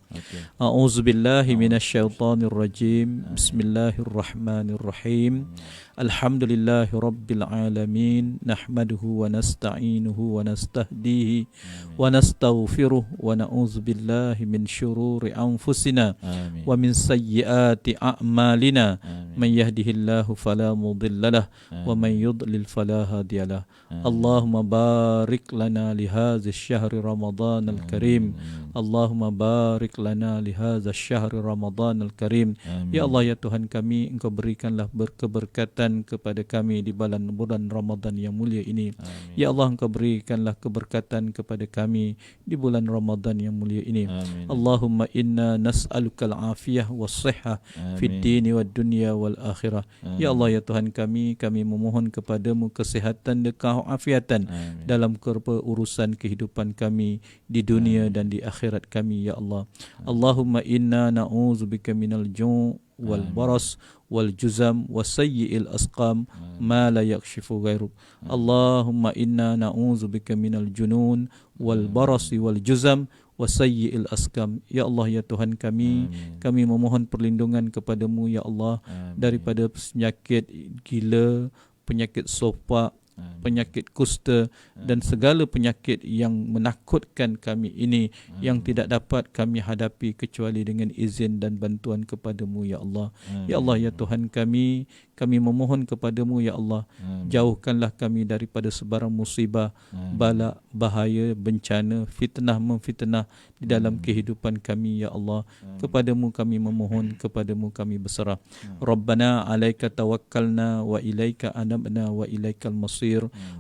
A'udzubillahi minasyaitonirrajim. Bismillahirrahmanirrahim. Alhamdulillahi Rabbil Alamin. Nahmaduhu wa nasta'inuhu wa nastahdihi wa nastaghfiruh wa na'udzu billahi min syururi anfusina wa min sayyiati a'malina. Man yahdihillahu fala mudhillalah wa man yudlil fala hadiyalah. Allahumma barik lana li hadzal syahri Ramadanal Karim. Allahumma barik lana li hadzal syahri Ramadanal Karim. Ya Allah, ya Tuhan kami, Engkau berikanlah keberkatan kepada kami di bulan Ramadan yang mulia ini. Ya Allah, Engkau berikanlah keberkatan kepada kami di bulan Ramadan yang mulia ini. Allahumma inna nas'aluka al-afiyah was-sihhah fid dini wad dunya wal akhirah. Ya Allah, ya Tuhan kami memohon kepadamu kesihatan dan keafiatan dalam urusan kehidupan kami di dunia dan di akhirat kami, ya Allah. Allahumma inna na'udzubika minal ju' wal baras wal juzam wa sayyi'il asqam ma la yakshifu ghairuk. Allahumma inna na'udzubika minal junun wal barasi wal juzam wa sayyi'il asqam. Ya Allah, ya Tuhan kami, kami memohon perlindungan kepadamu ya Allah daripada penyakit gila, penyakit sopak, penyakit kusta dan segala penyakit yang menakutkan kami ini yang tidak dapat kami hadapi kecuali dengan izin dan bantuan kepadamu ya Allah. Ya Allah, ya Tuhan kami memohon kepadamu ya Allah, jauhkanlah kami daripada sebarang musibah, bala, bahaya, bencana, fitnah memfitnah di dalam kehidupan kami ya Allah. Kepadamu kami memohon, kepadamu kami berserah. Rabbana alaika tawakkalna wa ilaika anabna wa ilaikal masir.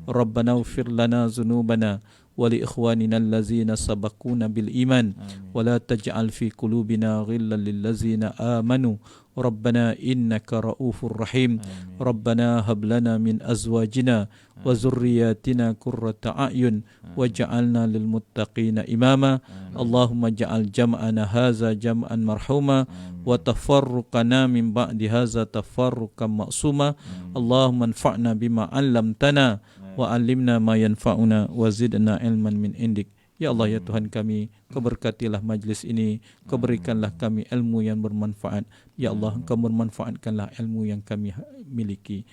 Rabbana ighfir lana dhunubana wa li ikhwanina allazina sabaquna bil iman wa la taj'al fi qulubina ghillan lil ladzina amanu Rabbana innaka ra'ufur rahim. Rabbana hab lana min azwajina wa zurriyyatina qurrata a'yun waj'alna lil muttaqina imama. Allahumma ja'al jam'ana hadza jam'an marhuma wa tafarruqana min ba'di hadza tafarruqan ma'suma. Allahumma anfa'na bima 'allamtana wa 'allimna ma yanfa'una wa zidna ilman min indik. Ya Allah, ya Tuhan kami, Kau berkatilah majlis ini, Kau berikanlah kami ilmu yang bermanfaat. Ya Allah, Kau bermanfaatkanlah ilmu yang kami miliki.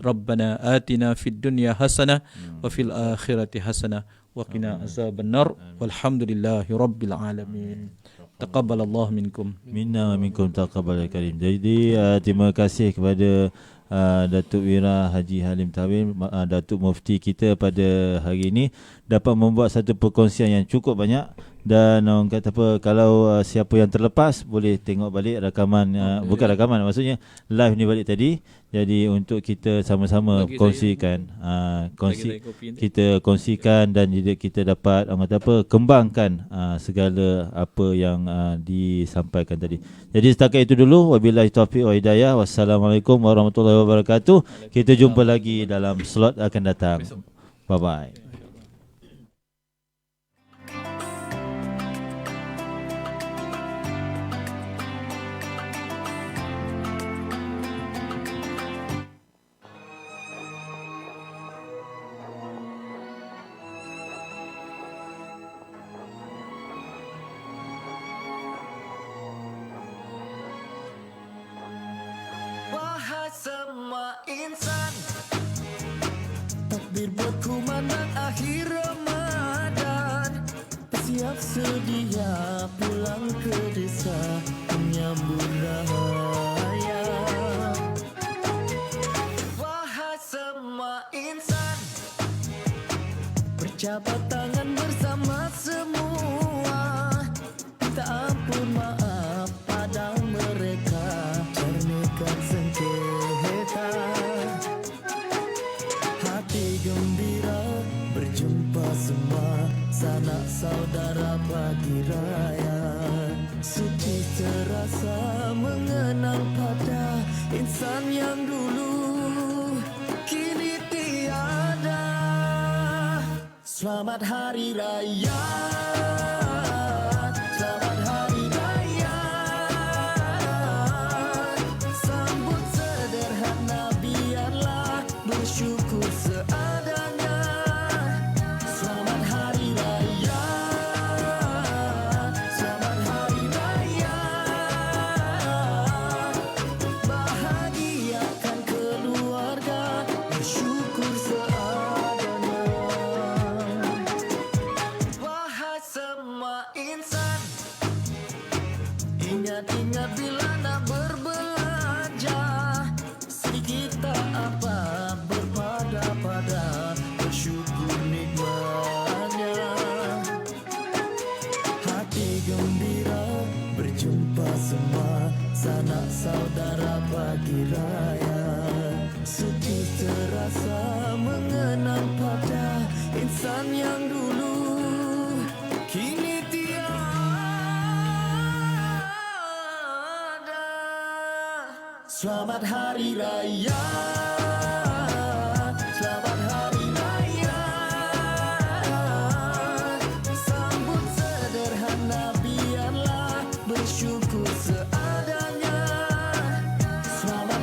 Rabbana atina fid dunya hasanah wa fil akhirati hasanah wa qina azabannar. Walhamdulillahi rabbil alamin. Taqabbalallahu minkum. Minna wa minkum taqabbal karim. Jadi terima kasih kepada Datuk Wira Haji Halim Tawil, Datuk Mufti kita pada hari ini, dapat membuat satu perkongsian yang cukup banyak. Dan orang kata apa, kalau siapa yang terlepas boleh tengok balik rakaman, bukan rakaman, maksudnya live ni balik tadi. Jadi untuk kita sama-sama kongsikan, kita kongsikan dan juga kita dapat orang kata apa, kembangkan segala apa yang disampaikan tadi. Jadi setakat itu dulu. Wabillahi taufiq wa hidayah. Wassalamualaikum warahmatullahi wabarakatuh. Kita jumpa lagi dalam slot akan datang. Bye bye. Insan, takdir buatku mandang akhir Ramadan. Siap sedia pulang ke desa menyambut raya. Wahai semua insan, berjabat tangan bersama semua, minta ampun maaf pada mereka, jernihkan sengketa. Gembira berjumpa semua sanak saudara pagi raya. Suci terasa mengenang pada insan yang dulu kini tiada. Selamat Hari Raya, selamat Hari Raya. Sambut sederhana biarlah bersyukur seadanya. Selamat Hari Raya, selamat Hari Raya. Bahagiakan keluarga, bersyukur seadanya. Wahai semua insan, ingat-ingat bila nak berbelanja, sedikit tak apa berpada-pada, bersyukur nikmatnya. Hati gembira berjumpa semua sanak saudara pagi raya. Suci terasa mengenang pada insan yang dulu kini tiada. Selamat Hari Raya, selamat Hari Raya. Sambut sederhana biarlah bersyukur seadanya. Selamat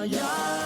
Raya.